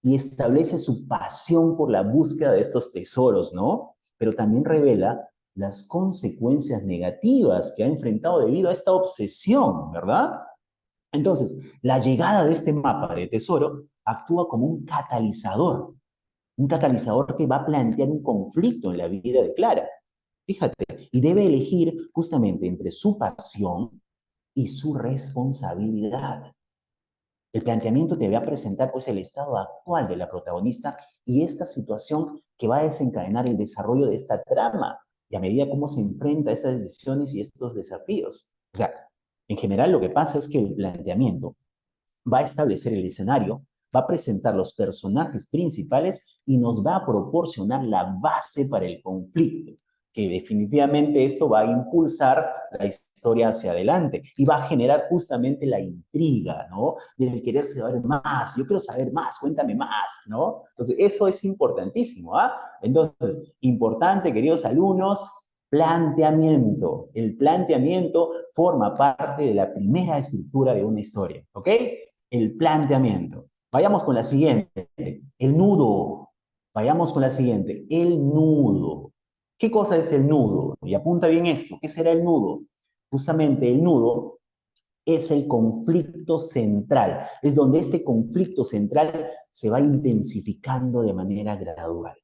Y establece su pasión por la búsqueda de estos tesoros, ¿no? Pero también revela las consecuencias negativas que ha enfrentado debido a esta obsesión, ¿verdad? Entonces, la llegada de este mapa de tesoro actúa como un catalizador que va a plantear un conflicto en la vida de Clara. Fíjate, y debe elegir justamente entre su pasión y su responsabilidad. El planteamiento te va a presentar pues el estado actual de la protagonista y esta situación que va a desencadenar el desarrollo de esta trama y a medida cómo se enfrenta a esas decisiones y estos desafíos. O sea, en general lo que pasa es que el planteamiento va a establecer el escenario, va a presentar los personajes principales y nos va a proporcionar la base para el conflicto, que definitivamente esto va a impulsar la historia hacia adelante y va a generar justamente la intriga, ¿no? Del querer saber más, yo quiero saber más, cuéntame más, ¿no? Entonces, eso es importantísimo, ¿ah? Entonces, importante, queridos alumnos, planteamiento. El planteamiento forma parte de la primera estructura de una historia, ¿ok? El planteamiento. Vayamos con la siguiente, el nudo. Vayamos con la siguiente, el nudo. ¿Qué cosa es el nudo? Y apunta bien esto, ¿qué será el nudo? Justamente el nudo es el conflicto central, es donde este conflicto central se va intensificando de manera gradual.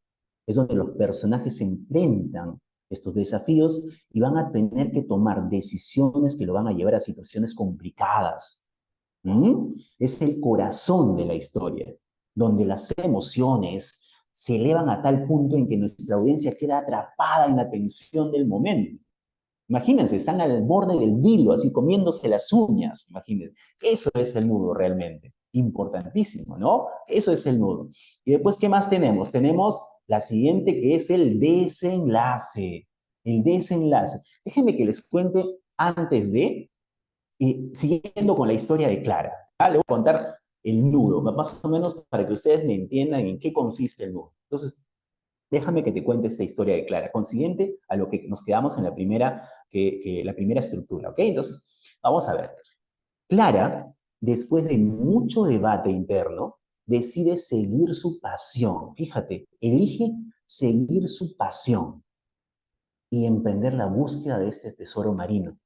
Es donde los personajes se enfrentan estos desafíos y van a tener que tomar decisiones que lo van a llevar a situaciones complicadas. Es el corazón de la historia, donde las emociones se elevan a tal punto en que nuestra audiencia queda atrapada en la tensión del momento. Imagínense, están al borde del vilo, así comiéndose las uñas, imagínense. Eso es el nudo realmente, importantísimo, ¿no? Eso es el nudo. Y después, ¿qué más tenemos? Tenemos la siguiente, que es el desenlace. El desenlace. Déjenme que les cuente antes de siguiendo con la historia de Clara, le voy a contar el nudo, más o menos para que ustedes me entiendan en qué consiste el nudo. Entonces, déjame que te cuente esta historia de Clara, consiguiente a lo que nos quedamos en la primera, la primera estructura, ¿ok? Entonces, vamos a ver. Clara, después de mucho debate interno, decide seguir su pasión. Fíjate, elige seguir su pasión y emprender la búsqueda de este tesoro marino.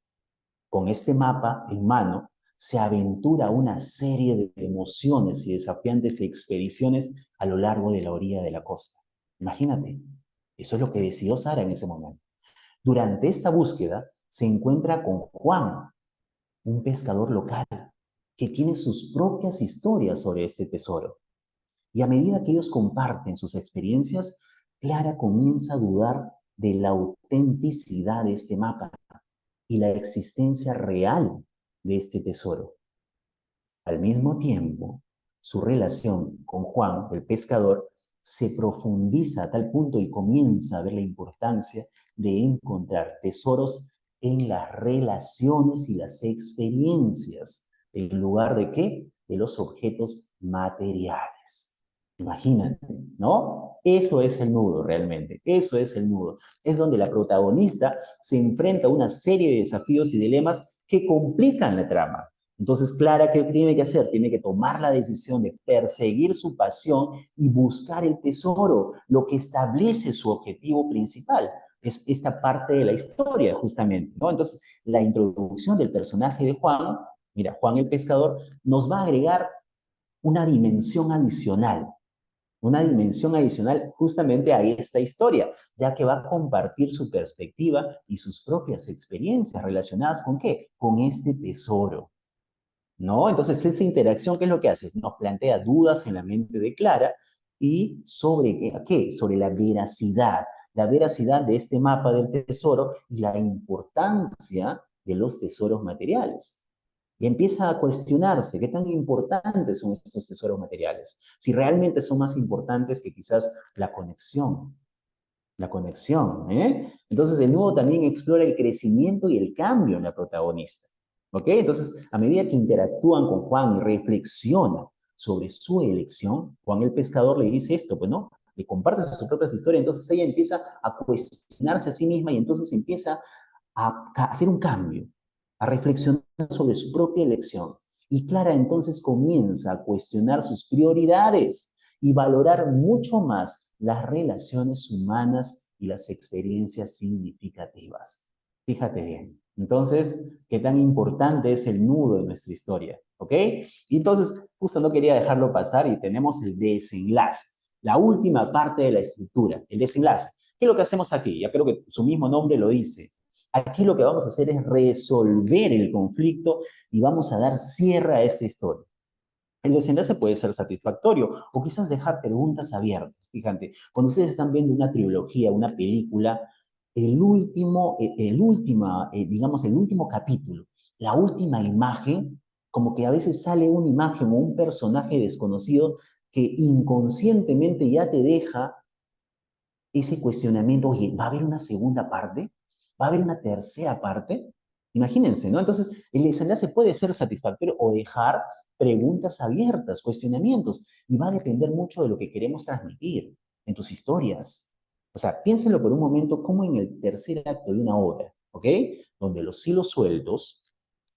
Con este mapa en mano, se aventura una serie de emociones y desafiantes expediciones a lo largo de la orilla de la costa. Imagínate, eso es lo que decidió Sara en ese momento. Durante esta búsqueda, se encuentra con Juan, un pescador local, que tiene sus propias historias sobre este tesoro. Y a medida que ellos comparten sus experiencias, Clara comienza a dudar de la autenticidad de este mapa y la existencia real de este tesoro. Al mismo tiempo, su relación con Juan, el pescador, se profundiza a tal punto y comienza a ver la importancia de encontrar tesoros en las relaciones y las experiencias, en lugar de qué? De los objetos materiales. Imagínate, ¿no? Eso es el nudo realmente, eso es el nudo. Es donde la protagonista se enfrenta a una serie de desafíos y dilemas que complican la trama. Entonces, Clara, ¿qué tiene que hacer? Tiene que tomar la decisión de perseguir su pasión y buscar el tesoro, lo que establece su objetivo principal. Es esta parte de la historia, justamente, ¿no? Entonces, la introducción del personaje de Juan, mira, Juan el pescador, nos va a agregar una dimensión adicional, justamente a esta historia, ya que va a compartir su perspectiva y sus propias experiencias relacionadas con ¿qué? Con este tesoro. ¿No? Entonces, esa interacción, ¿qué es lo que hace? Nos plantea dudas en la mente de Clara y sobre ¿qué? Sobre la veracidad de este mapa del tesoro y la importancia de los tesoros materiales. Y empieza a cuestionarse qué tan importantes son estos tesoros materiales, si realmente son más importantes que quizás la conexión, ¿eh? Entonces, el nuevo también explora el crecimiento y el cambio en la protagonista, ¿ok? Entonces, a medida que interactúan con Juan y reflexiona sobre su elección, Juan el pescador le dice esto, pues, ¿no? Le comparte sus propias historias, entonces ella empieza a cuestionarse a sí misma y entonces empieza a hacer un cambio, a reflexionar sobre su propia elección. Y Clara entonces comienza a cuestionar sus prioridades y valorar mucho más las relaciones humanas y las experiencias significativas. Fíjate bien. Entonces, ¿qué tan importante es el nudo de nuestra historia? ¿Ok? Y entonces, justo no quería dejarlo pasar y tenemos el desenlace, la última parte de la estructura, el desenlace. ¿Qué es lo que hacemos aquí? Ya creo que su mismo nombre lo dice. Aquí lo que vamos a hacer es resolver el conflicto y vamos a dar cierre a esta historia. El desenlace puede ser satisfactorio o quizás dejar preguntas abiertas. Fíjate, cuando ustedes están viendo una trilogía, una película, digamos, el último capítulo, la última imagen, como que a veces sale una imagen o un personaje desconocido que inconscientemente ya te deja ese cuestionamiento, oye, ¿va a haber una segunda parte? ¿Va a haber una tercera parte? Imagínense, ¿no? Entonces, el desenlace puede ser satisfactorio o dejar preguntas abiertas, cuestionamientos, y va a depender mucho de lo que queremos transmitir en tus historias. O sea, piénsenlo por un momento como en el tercer acto de una obra, ¿ok? Donde los hilos sueltos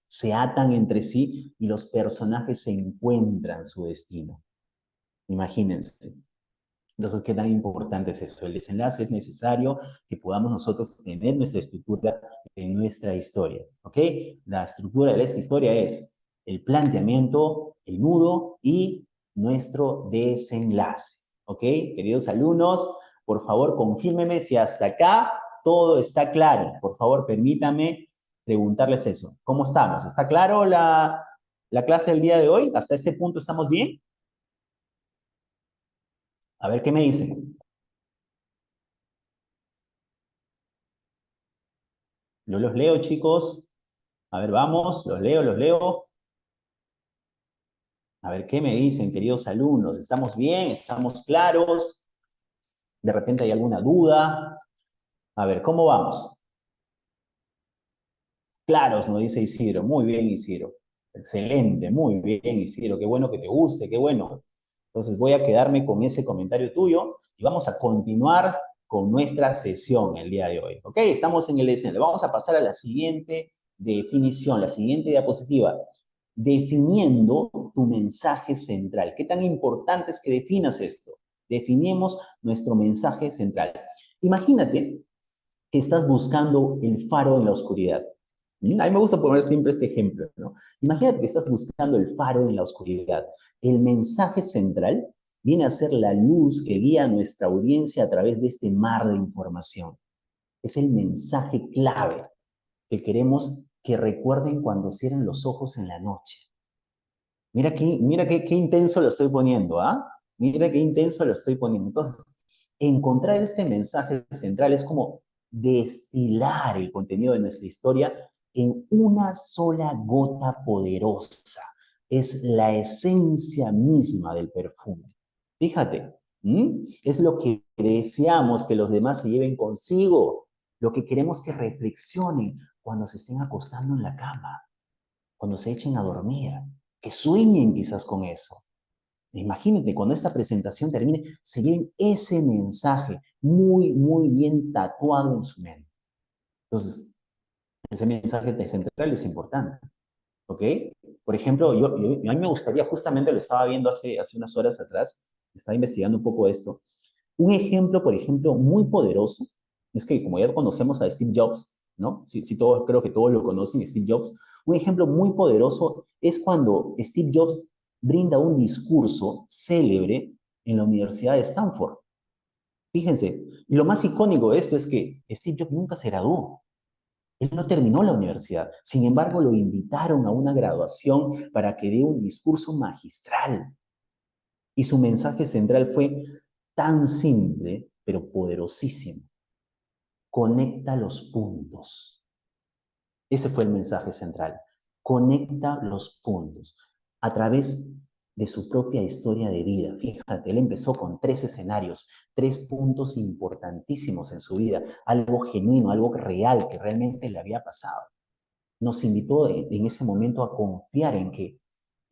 se atan entre sí y los personajes se encuentran su destino. Imagínense. Entonces, ¿qué tan importante es eso? El desenlace es necesario que podamos nosotros tener nuestra estructura en nuestra historia, ¿ok? La estructura de esta historia es el planteamiento, el nudo y nuestro desenlace, ¿ok? Queridos alumnos, por favor, confírmeme si hasta acá todo está claro. Por favor, permítame preguntarles eso. ¿Cómo estamos? ¿Está claro la clase del día de hoy? ¿Hasta este punto estamos bien? A ver qué me dicen. Yo los leo, chicos. A ver, vamos, los leo, los leo. A ver, ¿qué me dicen, queridos alumnos? ¿Estamos bien? ¿Estamos claros? ¿De repente hay alguna duda? A ver, ¿cómo vamos? Claros, nos dice Isidro. Muy bien, Isidro. Excelente, muy bien, Isidro. Qué bueno que te guste, qué bueno. Entonces voy a quedarme con ese comentario tuyo y vamos a continuar con nuestra sesión el día de hoy. ¿Ok? Estamos en el escenario. Vamos a pasar a la siguiente definición, la siguiente diapositiva. Definiendo tu mensaje central. ¿Qué tan importante es que definas esto? Definimos nuestro mensaje central. Imagínate que estás buscando el faro en la oscuridad. A mí me gusta poner siempre este ejemplo, ¿no? Imagínate que estás buscando el faro en la oscuridad. El mensaje central viene a ser la luz que guía a nuestra audiencia a través de este mar de información. Es el mensaje clave que queremos que recuerden cuando cierren los ojos en la noche. Mira qué intenso lo estoy poniendo, ¿ah? Mira qué intenso lo estoy poniendo. Entonces, encontrar este mensaje central es como destilar el contenido de nuestra historia en una sola gota poderosa. Es la esencia misma del perfume. Fíjate, es lo que deseamos que los demás se lleven consigo, lo que queremos que reflexionen cuando se estén acostando en la cama, cuando se echen a dormir, que sueñen quizás con eso. Imagínate, cuando esta presentación termine, se lleven ese mensaje muy, muy bien tatuado en su mente. Entonces, ese mensaje central es importante, ¿ok? Por ejemplo, a mí me gustaría, justamente lo estaba viendo hace unas horas atrás, estaba investigando un poco esto. Un ejemplo, por ejemplo, muy poderoso, es que como ya conocemos a Steve Jobs, ¿no? Sí, todos, creo que todos lo conocen, Steve Jobs. Un ejemplo muy poderoso es cuando Steve Jobs brinda un discurso célebre en la Universidad de Stanford. Fíjense, y lo más icónico de esto es que Steve Jobs nunca se graduó. Él no terminó la universidad. Sin embargo, lo invitaron a una graduación para que dé un discurso magistral. Y su mensaje central fue tan simple, pero poderosísimo. Conecta los puntos. Ese fue el mensaje central. Conecta los puntos a través de su propia historia de vida. Fíjate, él empezó con 3 escenarios, 3 puntos importantísimos en su vida, algo genuino, algo real que realmente le había pasado. Nos invitó en ese momento a confiar en que,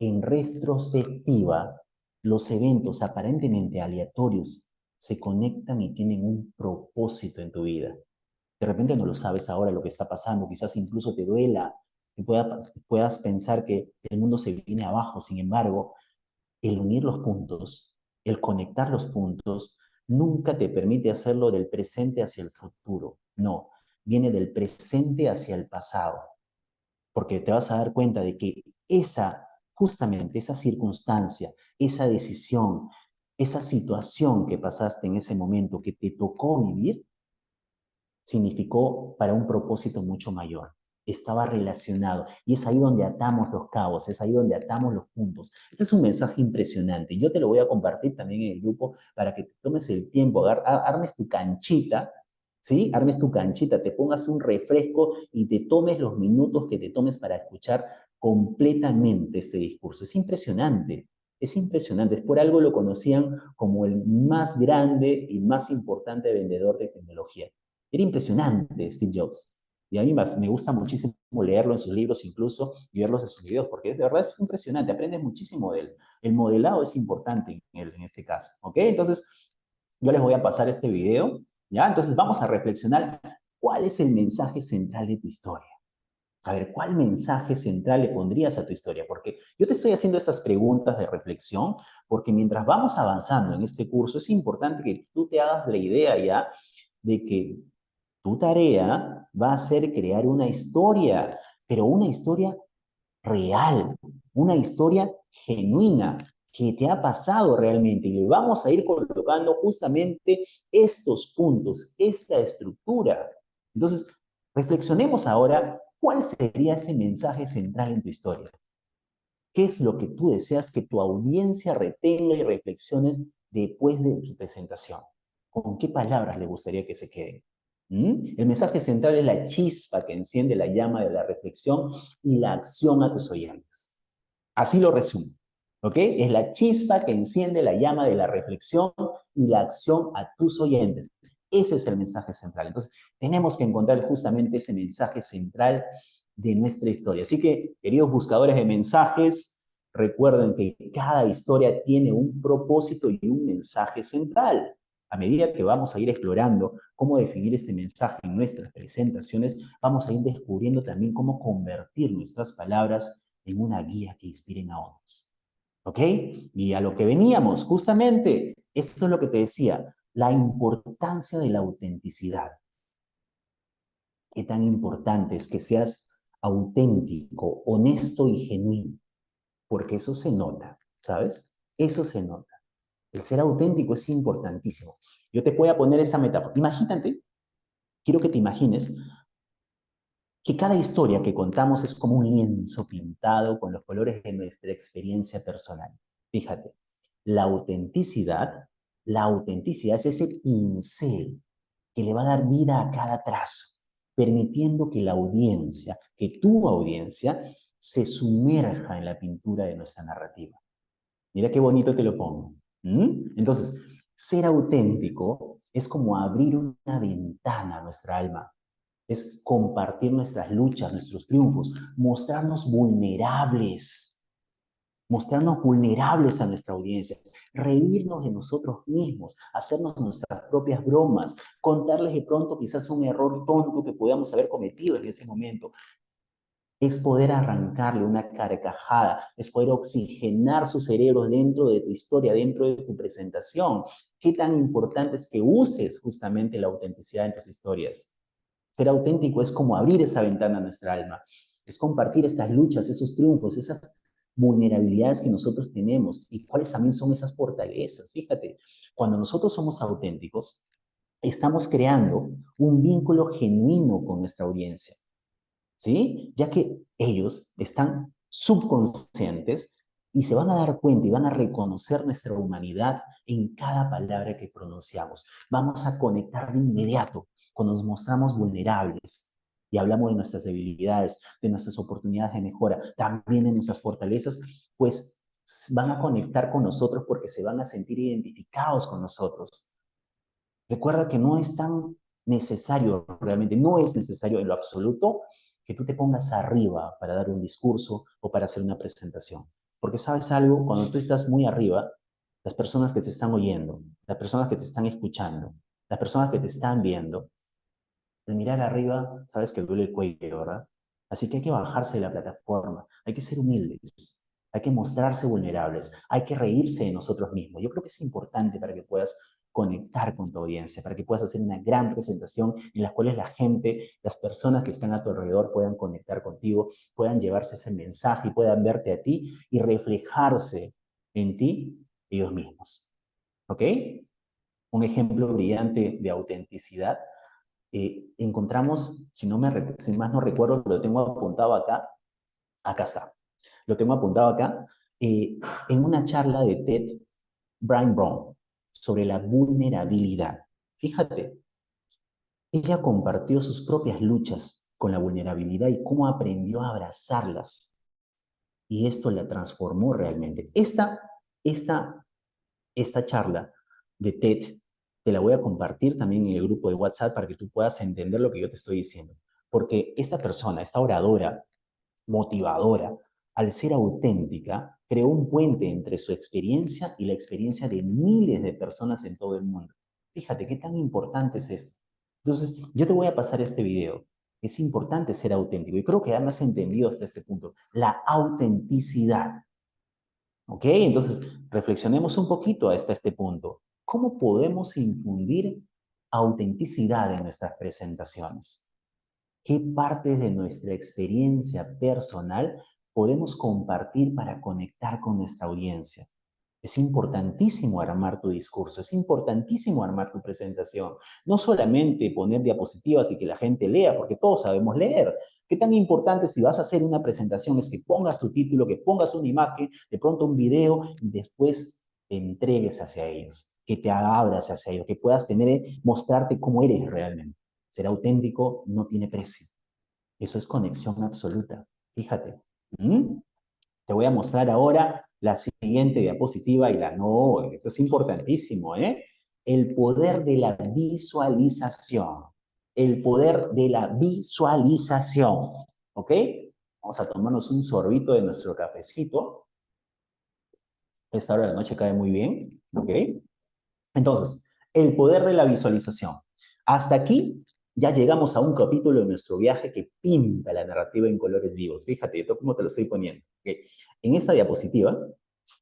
en retrospectiva, los eventos aparentemente aleatorios se conectan y tienen un propósito en tu vida. De repente no lo sabes ahora lo que está pasando, quizás incluso te duela, puedas pensar que el mundo se viene abajo. Sin embargo, el unir los puntos, el conectar los puntos, nunca te permite hacerlo del presente hacia el futuro. No, viene del presente hacia el pasado, porque te vas a dar cuenta de que justamente esa circunstancia, esa decisión, esa situación que pasaste en ese momento que te tocó vivir, significó para un propósito mucho mayor. Estaba relacionado. Y es ahí donde atamos los cabos, es ahí donde atamos los puntos. Este es un mensaje impresionante. Yo te lo voy a compartir también en el grupo para que te tomes el tiempo, armes tu canchita, ¿sí? Armes tu canchita, te pongas un refresco y te tomes los minutos que te tomes para escuchar completamente este discurso. Es impresionante. Es impresionante. Es por algo lo conocían como el más grande y más importante vendedor de tecnología. Era impresionante Steve Jobs. Y a mí me gusta muchísimo leerlo en sus libros incluso y verlos en sus videos, porque de verdad es impresionante, aprendes muchísimo de él. El modelado es importante en este caso, ¿ok? Entonces, yo les voy a pasar este video, ¿ya? Entonces vamos a reflexionar cuál es el mensaje central de tu historia. A ver, ¿cuál mensaje central le pondrías a tu historia? Porque yo te estoy haciendo estas preguntas de reflexión, porque mientras vamos avanzando en este curso, es importante que tú te hagas la idea ya de que tu tarea va a ser crear una historia, pero una historia real, una historia genuina que te ha pasado realmente. Y le vamos a ir colocando justamente estos puntos, esta estructura. Entonces, reflexionemos ahora cuál sería ese mensaje central en tu historia. ¿Qué es lo que tú deseas que tu audiencia retenga y reflexiones después de tu presentación? ¿Con qué palabras le gustaría que se queden? El mensaje central es la chispa que enciende la llama de la reflexión y la acción a tus oyentes. Así lo resumo, ¿ok? Es la chispa que enciende la llama de la reflexión y la acción a tus oyentes. Ese es el mensaje central. Entonces, tenemos que encontrar justamente ese mensaje central de nuestra historia. Así que, queridos buscadores de mensajes, recuerden que cada historia tiene un propósito y un mensaje central. A medida que vamos a ir explorando cómo definir este mensaje en nuestras presentaciones, vamos a ir descubriendo también cómo convertir nuestras palabras en una guía que inspiren a otros. ¿Ok? Y a lo que veníamos, justamente, esto es lo que te decía, la importancia de la autenticidad. Qué tan importante es que seas auténtico, honesto y genuino, porque eso se nota, ¿sabes? Eso se nota. El ser auténtico es importantísimo. Yo te voy a poner esta metáfora. Imagínate, quiero que te imagines que cada historia que contamos es como un lienzo pintado con los colores de nuestra experiencia personal. Fíjate, la autenticidad, la autenticidad es ese pincel que le va a dar vida a cada trazo, permitiendo que la audiencia, que tu audiencia, se sumerja en la pintura de nuestra narrativa. Mira qué bonito te lo pongo. Entonces, ser auténtico es como abrir una ventana a nuestra alma, es compartir nuestras luchas, nuestros triunfos, mostrarnos vulnerables a nuestra audiencia, reírnos de nosotros mismos, hacernos nuestras propias bromas, contarles de pronto quizás un error tonto que podamos haber cometido en ese momento. Es poder arrancarle una carcajada, es poder oxigenar sus cerebros dentro de tu historia, dentro de tu presentación. ¿Qué tan importante es que uses justamente la autenticidad en tus historias? Ser auténtico es como abrir esa ventana a nuestra alma, es compartir estas luchas, esos triunfos, esas vulnerabilidades que nosotros tenemos y cuáles también son esas fortalezas. Fíjate, cuando nosotros somos auténticos, estamos creando un vínculo genuino con nuestra audiencia, ¿sí? Ya que ellos están subconscientes y se van a dar cuenta y van a reconocer nuestra humanidad en cada palabra que pronunciamos. Vamos a conectar de inmediato cuando nos mostramos vulnerables y hablamos de nuestras debilidades, de nuestras oportunidades de mejora, también de nuestras fortalezas, pues van a conectar con nosotros porque se van a sentir identificados con nosotros. Recuerda que no es tan necesario, realmente no es necesario en lo absoluto que tú te pongas arriba para dar un discurso o para hacer una presentación. Porque sabes algo, cuando tú estás muy arriba, las personas que te están oyendo, las personas que te están escuchando, las personas que te están viendo, el mirar arriba, sabes que duele el cuello, ¿verdad? Así que hay que bajarse de la plataforma, hay que ser humildes, hay que mostrarse vulnerables, hay que reírse de nosotros mismos. Yo creo que es importante para que puedas conectar con tu audiencia, para que puedas hacer una gran presentación en la cual la gente, las personas que están a tu alrededor puedan conectar contigo, puedan llevarse ese mensaje y puedan verte a ti y reflejarse en ti ellos mismos. ¿Ok? Un ejemplo brillante de autenticidad encontramos, si más no recuerdo, lo tengo apuntado acá, acá está, lo tengo apuntado acá, en una charla de TED, Brian Brown, sobre la vulnerabilidad. Fíjate, ella compartió sus propias luchas con la vulnerabilidad y cómo aprendió a abrazarlas. Y esto la transformó realmente. Esta charla de TED te la voy a compartir también en el grupo de WhatsApp para que tú puedas entender lo que yo te estoy diciendo. Porque esta persona, esta oradora motivadora, al ser auténtica, creó un puente entre su experiencia y la experiencia de miles de personas en todo el mundo. Fíjate qué tan importante es esto. Entonces, yo te voy a pasar este video. Es importante ser auténtico y creo que ya me has entendido hasta este punto. La autenticidad. ¿Ok? Entonces, reflexionemos un poquito hasta este punto. ¿Cómo podemos infundir autenticidad en nuestras presentaciones? ¿Qué partes de nuestra experiencia personal podemos compartir para conectar con nuestra audiencia? Es importantísimo armar tu discurso, es importantísimo armar tu presentación. No solamente poner diapositivas y que la gente lea, porque todos sabemos leer. ¿Qué tan importante si vas a hacer una presentación es que pongas tu título, que pongas una imagen, de pronto un video y después te entregues hacia ellos, que te abras hacia ellos, que puedas mostrarte cómo eres realmente. Ser auténtico no tiene precio. Eso es conexión absoluta. Fíjate. Te voy a mostrar ahora la siguiente diapositiva y no, esto es importantísimo, ¿eh? El poder de la visualización. El poder de la visualización. ¿ok? Vamos a tomarnos un sorbito de nuestro cafecito. Esta hora de la noche cae muy bien, ¿ok? Entonces, el poder de la visualización. Hasta aquí ya llegamos a un capítulo de nuestro viaje que pinta la narrativa en colores vivos. Fíjate, esto cómo te lo estoy poniendo. ¿Okay? En esta diapositiva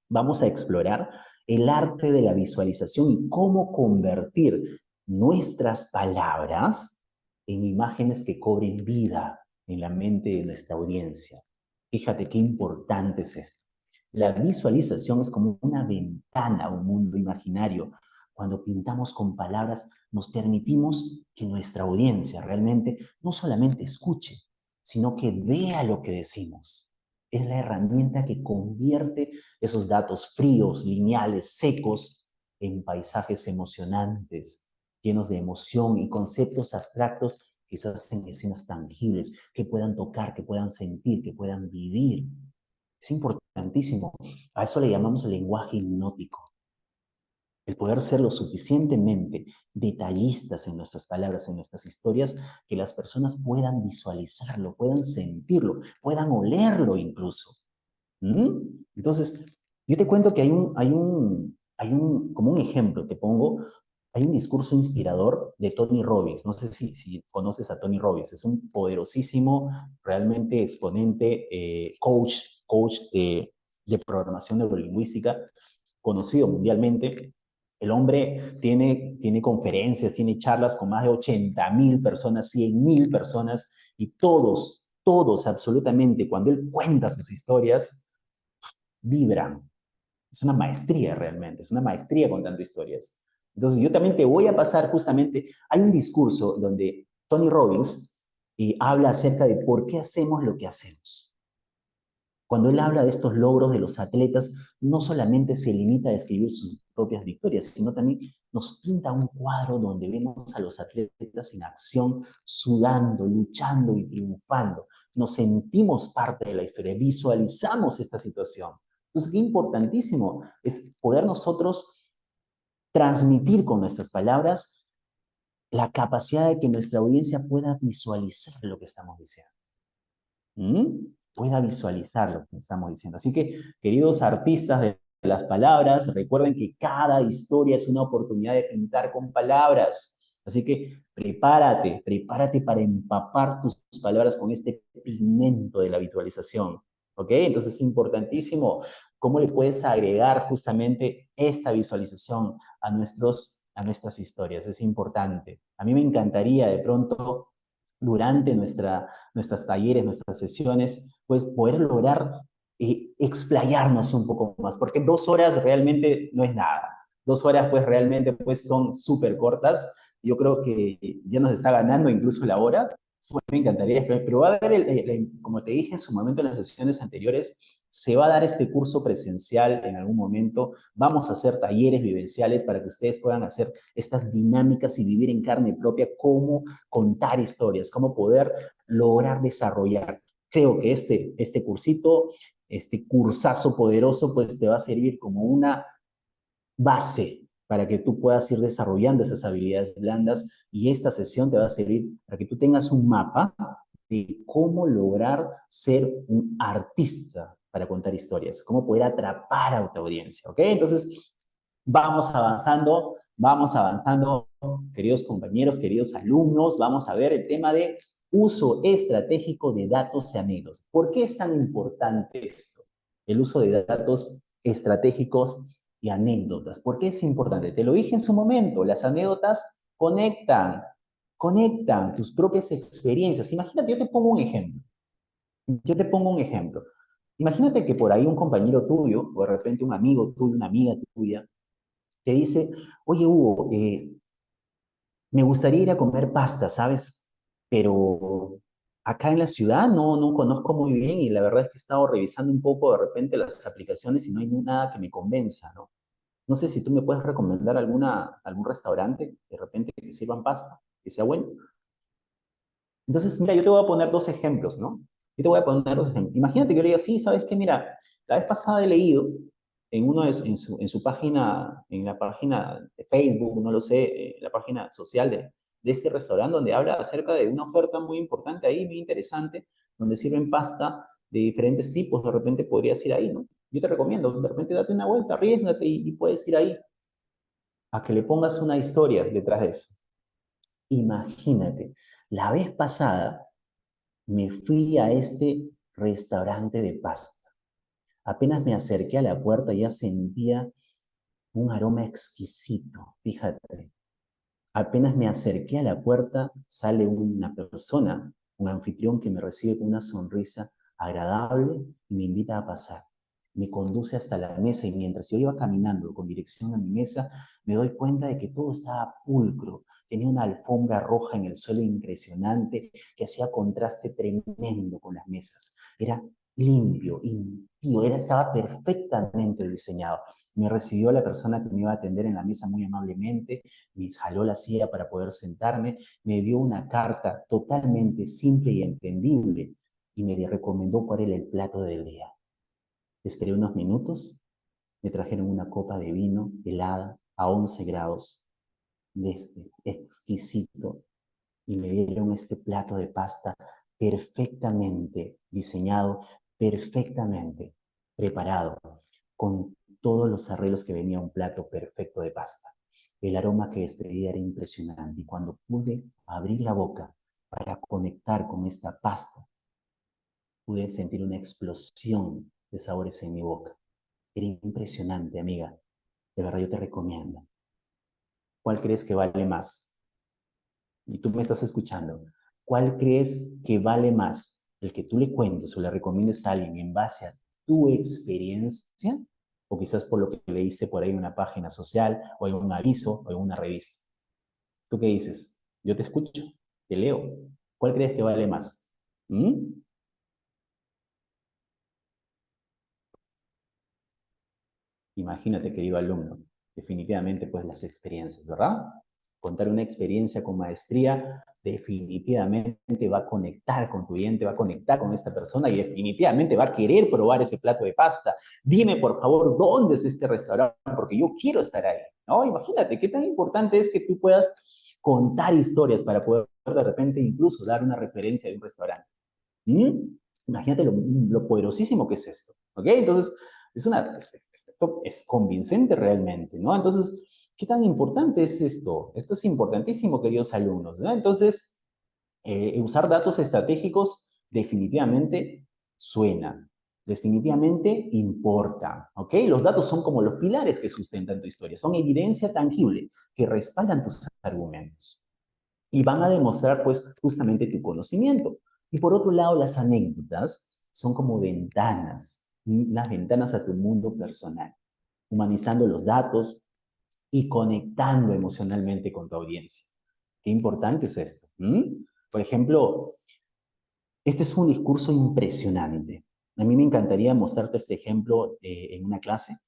vamos a explorar el arte de la visualización y cómo convertir nuestras palabras en imágenes que cobren vida en la mente de nuestra audiencia. Fíjate qué importante es esto. La visualización es como una ventana a un mundo imaginario. Cuando pintamos con palabras, nos permitimos que nuestra audiencia realmente no solamente escuche, sino que vea lo que decimos. Es la herramienta que convierte esos datos fríos, lineales, secos, en paisajes emocionantes, llenos de emoción y conceptos abstractos, quizás en escenas tangibles, que puedan tocar, que puedan sentir, que puedan vivir. Es importantísimo. A eso le llamamos lenguaje hipnótico. El poder ser lo suficientemente detallistas en nuestras palabras, en nuestras historias, que las personas puedan visualizarlo, puedan sentirlo, puedan olerlo incluso. ¿Mm? Entonces, yo te cuento que como un ejemplo, te pongo, hay un discurso inspirador de Tony Robbins. No sé si conoces a Tony Robbins. Es un poderosísimo, realmente exponente, coach de programación neurolingüística, conocido mundialmente. El hombre tiene conferencias, tiene charlas con más de 80.000 personas, 100.000 personas, y todos absolutamente, cuando él cuenta sus historias, vibran. Es una maestría realmente, es una maestría contando historias. Entonces yo también te voy a pasar justamente, hay un discurso donde Tony Robbins habla acerca de por qué hacemos lo que hacemos. Cuando él habla de estos logros de los atletas, no solamente se limita a describir sus propias victorias, sino también nos pinta un cuadro donde vemos a los atletas en acción, sudando, luchando y triunfando. Nos sentimos parte de la historia, visualizamos esta situación. Entonces, qué importantísimo es poder nosotros transmitir con nuestras palabras la capacidad de que nuestra audiencia pueda visualizar lo que estamos diciendo. Pueda visualizar lo que estamos diciendo. Así que, queridos artistas de las palabras, recuerden que cada historia es una oportunidad de pintar con palabras. Así que prepárate para empapar tus palabras con este pigmento de la visualización. ¿Ok? Entonces es importantísimo cómo le puedes agregar justamente esta visualización a nuestras historias. Es importante. A mí me encantaría de pronto durante nuestras talleres, nuestras sesiones, pues poder lograr explayarnos un poco más, porque 2 horas realmente no es nada. 2 horas pues realmente pues son súper cortas. Yo creo que ya nos está ganando incluso la hora. Pues, me encantaría, pero va a haber, como te dije en su momento en las sesiones anteriores, se va a dar este curso presencial en algún momento. Vamos a hacer talleres vivenciales para que ustedes puedan hacer estas dinámicas y vivir en carne propia cómo contar historias, cómo poder lograr desarrollar. Creo que este cursito, este cursazo poderoso, pues te va a servir como una base para que tú puedas ir desarrollando esas habilidades blandas, y esta sesión te va a servir para que tú tengas un mapa de cómo lograr ser un artista para contar historias, cómo poder atrapar a tu audiencia, ¿ok? Entonces, vamos avanzando, queridos compañeros, queridos alumnos, vamos a ver el tema de uso estratégico de datos y anécdotas. ¿Por qué es tan importante esto? El uso de datos estratégicos y anécdotas. ¿Por qué es importante? Te lo dije en su momento, las anécdotas conectan tus propias experiencias. Imagínate, yo te pongo un ejemplo. Yo te pongo un ejemplo. Imagínate que por ahí un compañero tuyo, o de repente un amigo tuyo, una amiga tuya, te dice, oye Hugo, me gustaría ir a comer pasta, ¿sabes? Pero acá en la ciudad no conozco muy bien, y la verdad es que he estado revisando un poco de repente las aplicaciones y no hay nada que me convenza, ¿no? No sé si tú me puedes recomendar algún restaurante de repente que sirvan pasta, que sea bueno. Entonces, mira, yo te voy a poner 2 ejemplos, ¿no? Yo te voy a poner 2 ejemplos. Imagínate que yo le diga, sí, ¿sabes qué? Mira, la vez pasada he leído en su página, en la página de Facebook, no lo sé, la página social de este restaurante donde habla acerca de una oferta muy importante ahí, muy interesante, donde sirven pasta de diferentes tipos. De repente podrías ir ahí, ¿no? Yo te recomiendo, de repente date una vuelta, arriésgate y puedes ir ahí a que le pongas una historia detrás de eso. Imagínate, la vez pasada me fui a este restaurante de pasta. Apenas me acerqué a la puerta ya sentía un aroma exquisito, fíjate. Apenas me acerqué a la puerta, sale una persona, un anfitrión que me recibe con una sonrisa agradable y me invita a pasar. Me conduce hasta la mesa y mientras yo iba caminando con dirección a mi mesa, me doy cuenta de que todo estaba pulcro. Tenía una alfombra roja en el suelo impresionante que hacía contraste tremendo con las mesas. Era limpio, limpio, estaba perfectamente diseñado. Me recibió la persona que me iba a atender en la mesa muy amablemente, me jaló la silla para poder sentarme, me dio una carta totalmente simple y entendible y me recomendó cuál era el plato del día. Esperé unos minutos, me trajeron una copa de vino helada a 11 grados, exquisito, y me dieron este plato de pasta perfectamente diseñado, perfectamente preparado, con todos los arreglos que venía un plato perfecto de pasta. El aroma que despedía era impresionante y cuando pude abrir la boca para conectar con esta pasta, pude sentir una explosión de sabores en mi boca. Era impresionante, amiga. De verdad, yo te recomiendo. ¿Cuál crees que vale más? Y tú me estás escuchando. ¿Cuál crees que vale más? ¿El que tú le cuentes o le recomiendes a alguien en base a tu experiencia? O quizás por lo que leíste por ahí en una página social, o en un aviso, o en una revista. ¿Tú qué dices? Yo te escucho, te leo. ¿Cuál crees que vale más? ¿Mm? Imagínate, querido alumno, definitivamente pues las experiencias, ¿verdad? Contar una experiencia con maestría definitivamente va a conectar con tu cliente, va a conectar con esta persona y definitivamente va a querer probar ese plato de pasta. Dime, por favor, ¿dónde es este restaurante? Porque yo quiero estar ahí, ¿no? Imagínate qué tan importante es que tú puedas contar historias para poder de repente incluso dar una referencia de un restaurante. ¿Mm? Imagínate lo poderosísimo que es esto, ¿ok? Entonces, esto es convincente realmente, ¿no? Entonces, ¿qué tan importante es esto? Esto es importantísimo, queridos alumnos, ¿no? Entonces, usar datos estratégicos definitivamente suena, definitivamente importa, ¿ok? Los datos son como los pilares que sustentan tu historia, son evidencia tangible que respaldan tus argumentos y van a demostrar pues justamente tu conocimiento. Y por otro lado, las anécdotas son como ventanas, las ventanas a tu mundo personal, humanizando los datos y conectando emocionalmente con tu audiencia. Qué importante es esto. Por ejemplo, este es un discurso impresionante. A mí me encantaría mostrarte este ejemplo en una clase.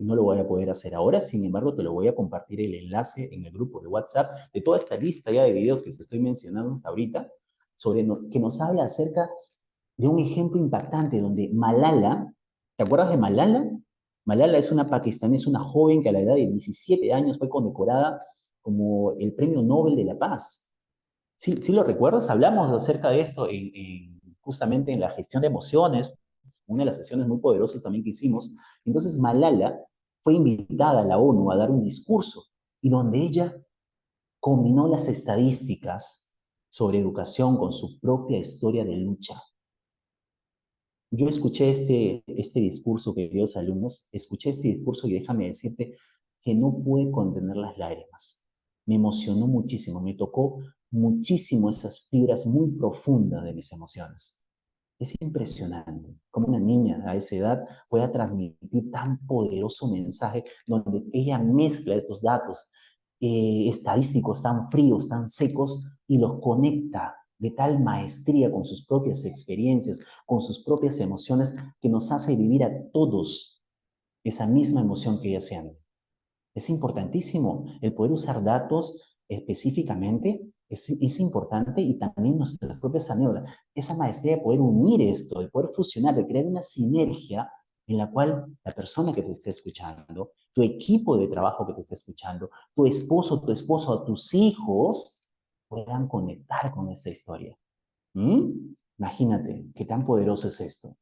No lo voy a poder hacer ahora, sin embargo, te lo voy a compartir el enlace en el grupo de WhatsApp de toda esta lista ya de videos que te estoy mencionando hasta ahorita, que nos habla acerca de un ejemplo impactante donde Malala, ¿te acuerdas de Malala? Malala es una pakistaní, es una joven que a la edad de 17 años fue condecorada como el Premio Nobel de la Paz. Sí, sí lo recuerdas, hablamos acerca de esto justamente en la gestión de emociones, una de las sesiones muy poderosas también que hicimos. Entonces Malala fue invitada a la ONU a dar un discurso y donde ella combinó las estadísticas sobre educación con su propia historia de lucha. Yo escuché este discurso, queridos alumnos, escuché este discurso y déjame decirte que no pude contener las lágrimas. Me emocionó muchísimo, me tocó muchísimo esas fibras muy profundas de mis emociones. Es impresionante cómo una niña a esa edad pueda transmitir tan poderoso mensaje donde ella mezcla estos datos estadísticos tan fríos, tan secos y los conecta de tal maestría con sus propias experiencias, con sus propias emociones, que nos hace vivir a todos esa misma emoción que ella siente. Es importantísimo el poder usar datos específicamente, es importante y también nuestras propias anécdotas. Esa maestría de poder unir esto, de poder fusionar, de crear una sinergia en la cual la persona que te esté escuchando, tu equipo de trabajo que te esté escuchando, tu esposo, tus hijos, puedan conectar con esta historia. ¿Mm? Imagínate, qué tan poderoso es esto.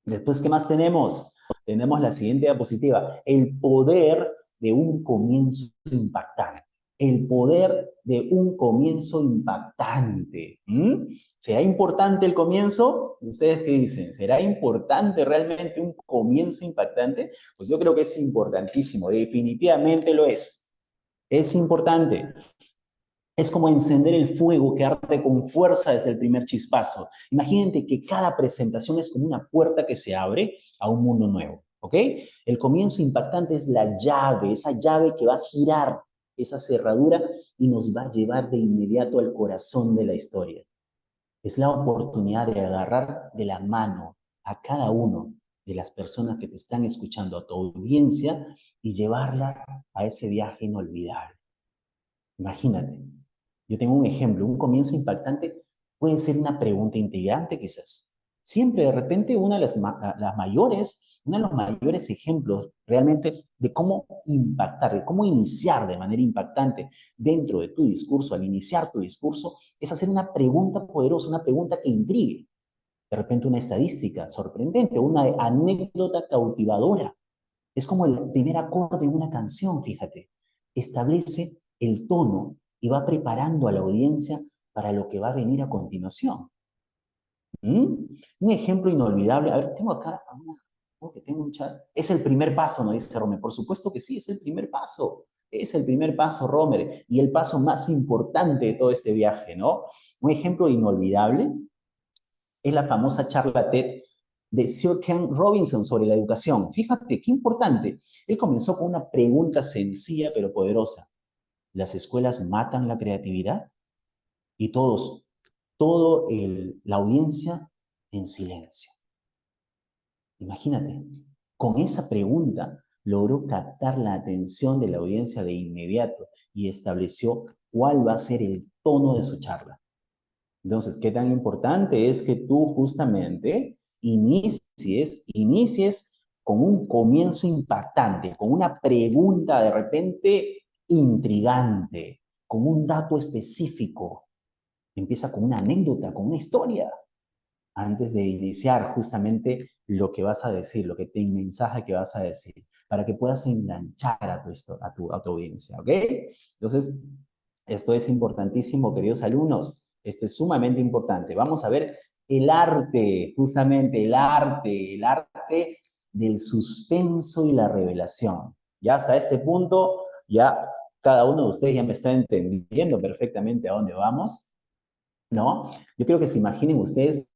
Después, ¿qué más tenemos? Tenemos la siguiente diapositiva, el poder de un comienzo impactante. El poder de un comienzo impactante. ¿Mm? ¿Será importante el comienzo? ¿Ustedes qué dicen? ¿Será importante realmente un comienzo impactante? Pues yo creo que es importantísimo, definitivamente lo es. Es importante. Es como encender el fuego que arde con fuerza desde el primer chispazo. Imagínate que cada presentación es como una puerta que se abre a un mundo nuevo, ¿ok? El comienzo impactante es la llave, esa llave que va a girar esa cerradura y nos va a llevar de inmediato al corazón de la historia. Es la oportunidad de agarrar de la mano a cada uno de las personas que te están escuchando, a tu audiencia, y llevarla a ese viaje inolvidable. Imagínate, yo tengo un ejemplo, un comienzo impactante puede ser una pregunta intrigante quizás. Siempre de repente uno de los mayores ejemplos realmente de cómo impactar, de cómo iniciar de manera impactante dentro de tu discurso, al iniciar tu discurso, es hacer una pregunta poderosa, una pregunta que intrigue. De repente una estadística sorprendente, una anécdota cautivadora. Es como el primer acorde de una canción, fíjate. Establece el tono y va preparando a la audiencia para lo que va a venir a continuación. ¿Mm? Un ejemplo inolvidable. A ver, tengo acá que tengo un chat. Es el primer paso, ¿no? Dice Romer. Por supuesto que sí, es el primer paso. Es el primer paso, Romer, y el paso más importante de todo este viaje, ¿no? Un ejemplo inolvidable es la famosa charla TED de Sir Ken Robinson sobre la educación. Fíjate, qué importante. Él comenzó con una pregunta sencilla pero poderosa. ¿Las escuelas matan la creatividad? Y la audiencia en silencio. Imagínate, con esa pregunta logró captar la atención de la audiencia de inmediato y estableció cuál va a ser el tono de su charla. Entonces, ¿qué tan importante es que tú justamente inicies con un comienzo impactante, con una pregunta de repente intrigante, con un dato específico? Empieza con una anécdota, con una historia, antes de iniciar justamente lo que vas a decir, el mensaje que vas a decir, para que puedas enganchar a tu audiencia, ¿ok? Entonces, esto es importantísimo, queridos alumnos. Esto es sumamente importante. Vamos a ver el arte, justamente el arte del suspenso y la revelación. Ya hasta este punto, ya cada uno de ustedes ya me está entendiendo perfectamente a dónde vamos, ¿no? Yo creo que se imaginen ustedes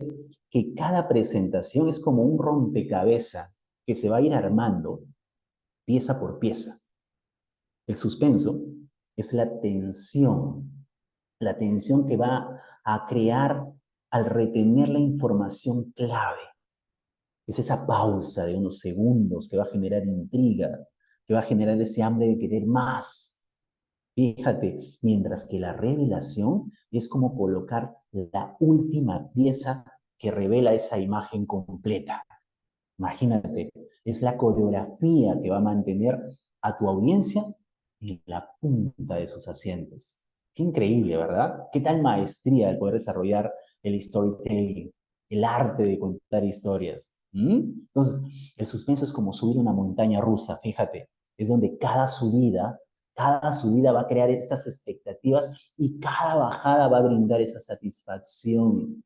que cada presentación es como un rompecabezas que se va a ir armando pieza por pieza. El suspenso es la tensión que va a crear al retener la información clave. Es esa pausa de unos segundos que va a generar intriga, que va a generar ese hambre de querer más. Fíjate, mientras que la revelación es como colocar la última pieza que revela esa imagen completa. Imagínate, es la coreografía que va a mantener a tu audiencia en la punta de sus asientos. Qué increíble, ¿verdad? Qué tal maestría el poder desarrollar el storytelling, el arte de contar historias. Entonces, el suspenso es como subir una montaña rusa, fíjate. Es donde cada subida va a crear estas expectativas y cada bajada va a brindar esa satisfacción.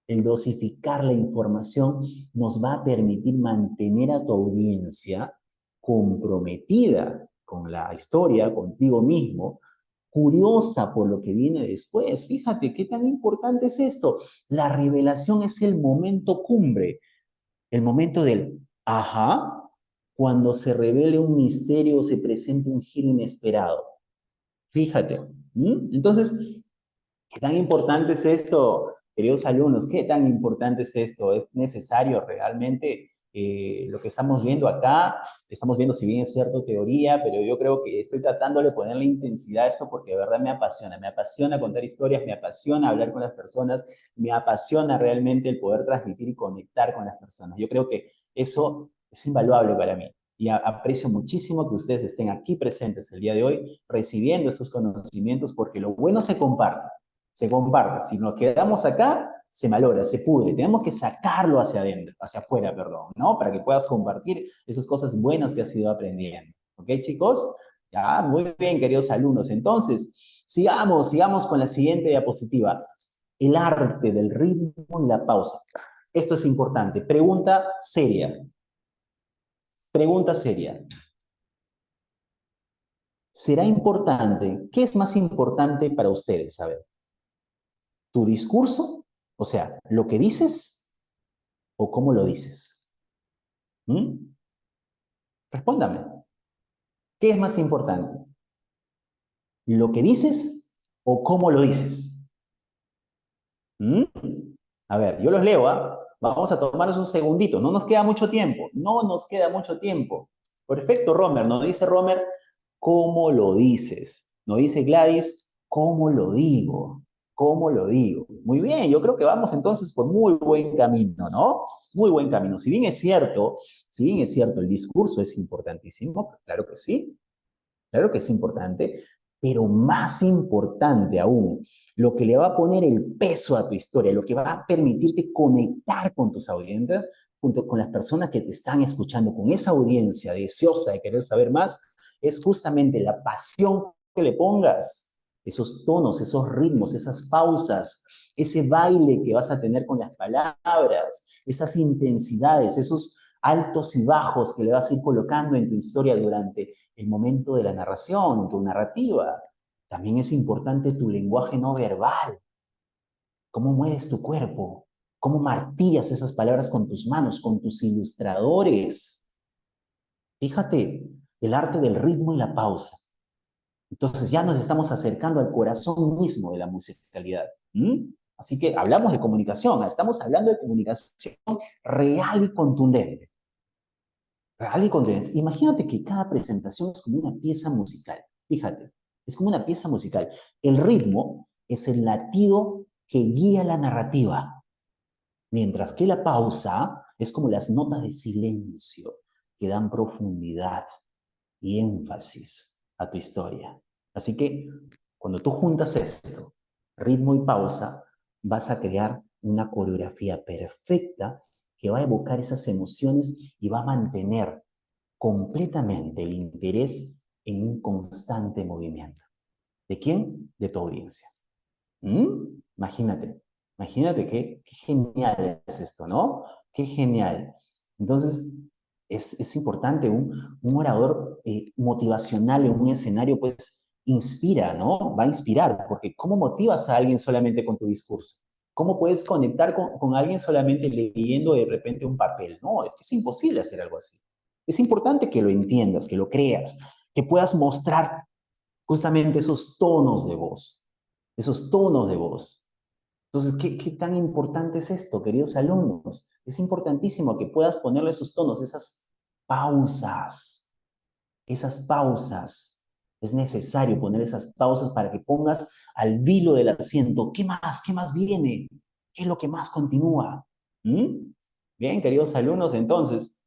El dosificar la información nos va a permitir mantener a tu audiencia comprometida con la historia, contigo mismo, curiosa por lo que viene después. Fíjate qué tan importante es esto. La revelación es el momento cumbre, el momento del ajá, cuando se revele un misterio o se presente un giro inesperado. Fíjate. Entonces, ¿qué tan importante es esto, queridos alumnos? ¿Qué tan importante es esto? ¿Es necesario realmente lo que estamos viendo acá? Estamos viendo, si bien es cierto, teoría, pero yo creo que estoy tratando de ponerle intensidad a esto porque de verdad me apasiona. Me apasiona contar historias, me apasiona hablar con las personas, me apasiona realmente el poder transmitir y conectar con las personas. Yo creo que eso es invaluable para mí. Y aprecio muchísimo que ustedes estén aquí presentes el día de hoy, recibiendo estos conocimientos, porque lo bueno se comparte. se comparte. Si nos quedamos acá, se malogra, se pudre. Tenemos que sacarlo hacia adentro, hacia afuera, perdón, ¿no? Para que puedas compartir esas cosas buenas que has ido aprendiendo. ¿Ok, chicos? Ya, muy bien, queridos alumnos. Entonces, sigamos con la siguiente diapositiva. El arte del ritmo y la pausa. Esto es importante. Pregunta seria. Pregunta seria. ¿Será importante? ¿Qué es más importante para ustedes? A ver, ¿tu discurso? O sea, ¿lo que dices o cómo lo dices? ¿Mm? Respóndame. ¿Qué es más importante? ¿Lo que dices o cómo lo dices? ¿Mm? A ver, yo los leo, ¿ah? Vamos a tomarnos un segundito. No nos queda mucho tiempo. No nos queda mucho tiempo. Perfecto, Romer. Nos dice Romer, ¿cómo lo dices? Nos dice Gladys, ¿cómo lo digo? ¿Cómo lo digo? Muy bien, yo creo que vamos entonces por muy buen camino, ¿no? Muy buen camino. Si bien es cierto, el discurso es importantísimo, claro que sí, claro que es importante, pero más importante aún, lo que le va a poner el peso a tu historia, lo que va a permitirte conectar con tus audiencias, junto con las personas que te están escuchando, con esa audiencia deseosa de querer saber más, es justamente la pasión que le pongas, esos tonos, esos ritmos, esas pausas, ese baile que vas a tener con las palabras, esas intensidades, esos altos y bajos que le vas a ir colocando en tu historia durante el momento de la narración, tu narrativa. También es importante tu lenguaje no verbal, cómo mueves tu cuerpo, cómo martillas esas palabras con tus manos, con tus ilustradores. Fíjate, el arte del ritmo y la pausa. Entonces ya nos estamos acercando al corazón mismo de la musicalidad. ¿Mm? Así que hablamos de comunicación, estamos hablando de comunicación real y contundente. Real y contundente. Imagínate que cada presentación es como una pieza musical. Fíjate, es como una pieza musical. El ritmo es el latido que guía la narrativa, mientras que la pausa es como las notas de silencio que dan profundidad y énfasis a tu historia. Así que cuando tú juntas esto, ritmo y pausa, vas a crear una coreografía perfecta que va a evocar esas emociones y va a mantener completamente el interés en un constante movimiento. ¿De quién? De tu audiencia. ¿Mm? Imagínate, imagínate qué genial es esto, ¿no? Qué genial. Entonces, es importante un orador motivacional en un escenario, pues inspira, ¿no? Va a inspirar, porque ¿cómo motivas a alguien solamente con tu discurso? ¿Cómo puedes conectar con alguien solamente leyendo de repente un papel? No, es imposible hacer algo así. Es importante que lo entiendas, que lo creas, que puedas mostrar justamente esos tonos de voz, esos tonos de voz. Entonces, ¿qué tan importante es esto, queridos alumnos? Es importantísimo que puedas ponerle esos tonos, esas pausas, esas pausas. Es necesario poner esas pausas para que pongas al vilo del asiento. ¿Qué más? ¿Qué más viene? ¿Qué es lo que más continúa? ¿Mm? Bien, queridos alumnos, entonces,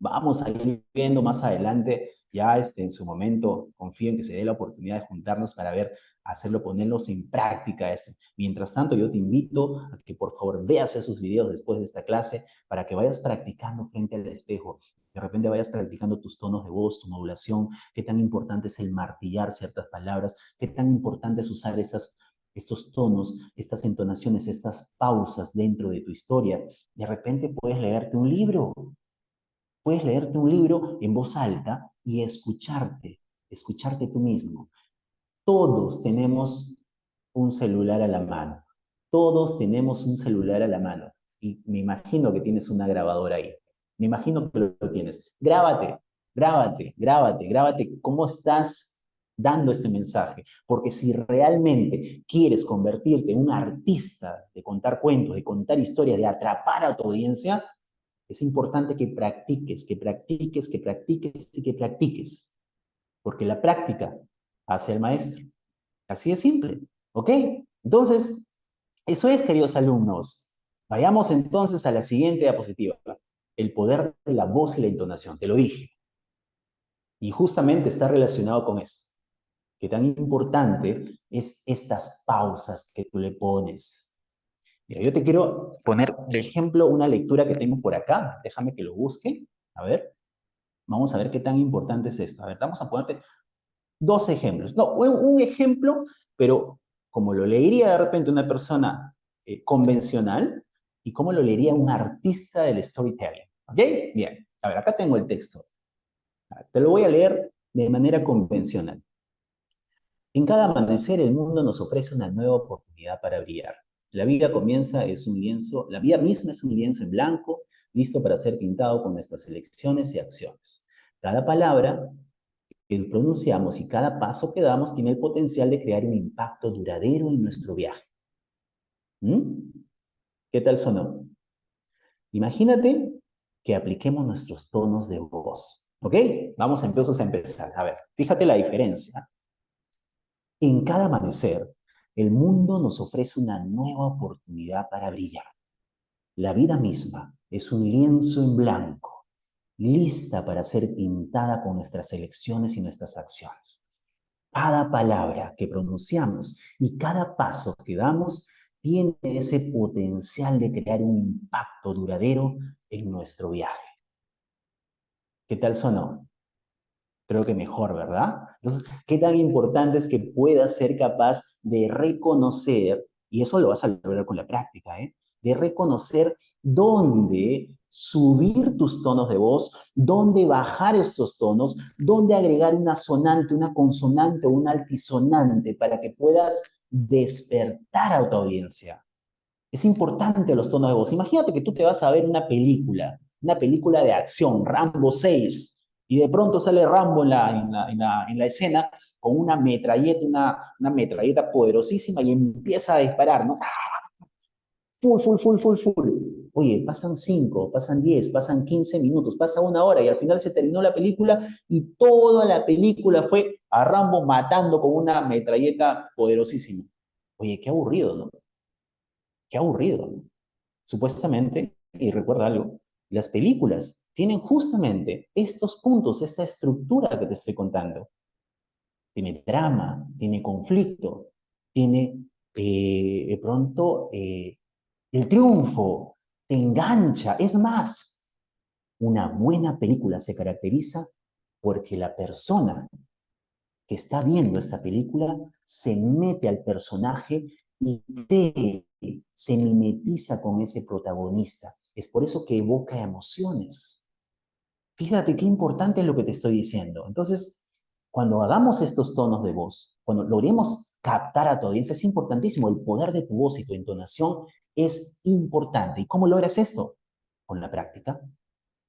vamos a ir viendo más adelante, ya en su momento, confío en que se dé la oportunidad de juntarnos para ver, hacerlo, ponerlos en práctica esto. Mientras tanto, yo te invito a que por favor veas esos videos después de esta clase para que vayas practicando frente al espejo. De repente vayas practicando tus tonos de voz, tu modulación, qué tan importante es el martillar ciertas palabras, qué tan importante es usar estos tonos, estas entonaciones, estas pausas dentro de tu historia. De repente puedes leerte un libro. Puedes leerte un libro en voz alta y escucharte tú mismo. Todos tenemos un celular a la mano. Todos tenemos un celular a la mano. Y me imagino que tienes una grabadora ahí. Me imagino que lo tienes. Grábate cómo estás dando este mensaje. Porque si realmente quieres convertirte en un artista de contar cuentos, de contar historias, de atrapar a tu audiencia, es importante que practiques, que practiques, que practiques y que practiques, porque la práctica hace al maestro. Así de simple, ¿ok? Entonces, eso es, queridos alumnos. Vayamos entonces a la siguiente diapositiva. El poder de la voz y la entonación, te lo dije. Y justamente está relacionado con esto. qué tan importante es estas pausas que tú le pones. Mira, yo te quiero poner de ejemplo una lectura que tengo por acá. Déjame que lo busque. A ver, vamos a ver qué tan importante es esto. A ver, vamos a ponerte dos ejemplos. No, un ejemplo, pero como lo leería de repente una persona convencional y como lo leería un artista del storytelling. ¿Ok? Bien. A ver, acá tengo el texto. Te lo voy a leer de manera convencional. En cada amanecer el mundo nos ofrece una nueva oportunidad para brillar. La vida comienza, es un lienzo, la vida misma es un lienzo en blanco, listo para ser pintado con nuestras elecciones y acciones. Cada palabra que pronunciamos y cada paso que damos tiene el potencial de crear un impacto duradero en nuestro viaje. ¿Mm? ¿Qué tal sonó? Imagínate que apliquemos nuestros tonos de voz. ¿Ok? Vamos entonces a empezar. A ver, fíjate la diferencia. En cada amanecer, el mundo nos ofrece una nueva oportunidad para brillar. La vida misma es un lienzo en blanco, lista para ser pintada con nuestras elecciones y nuestras acciones. Cada palabra que pronunciamos y cada paso que damos tiene ese potencial de crear un impacto duradero en nuestro viaje. ¿Qué tal sonó? Creo que mejor, ¿verdad? Entonces, ¿qué tan importante es que puedas ser capaz de reconocer, y eso lo vas a lograr con la práctica, de reconocer dónde subir tus tonos de voz, dónde bajar estos tonos, dónde agregar una sonante, una consonante o un altisonante para que puedas despertar a tu audiencia? Es importante los tonos de voz. Imagínate que tú te vas a ver una película de acción, Rambo 6, y de pronto sale Rambo en la escena con una metralleta poderosísima y empieza a disparar, ¿no? Full, full, full, full, full. Oye, pasan 5, pasan 10, pasan 15 minutos, pasa una hora y al final se terminó la película y toda la película fue a Rambo matando con una metralleta poderosísima. Oye, qué aburrido, ¿no? Qué aburrido, ¿no? Supuestamente, y recuerda algo, las películas tienen justamente estos puntos, esta estructura que te estoy contando. Tiene drama, tiene conflicto, tiene de pronto el triunfo, te engancha. Es más, una buena película se caracteriza porque la persona que está viendo esta película se mete al personaje y se mimetiza con ese protagonista. Es por eso que evoca emociones. Fíjate qué importante es lo que te estoy diciendo. Entonces, cuando hagamos estos tonos de voz, cuando logremos captar a tu audiencia, es importantísimo. El poder de tu voz y tu entonación es importante. ¿Y cómo logras esto? Con la práctica.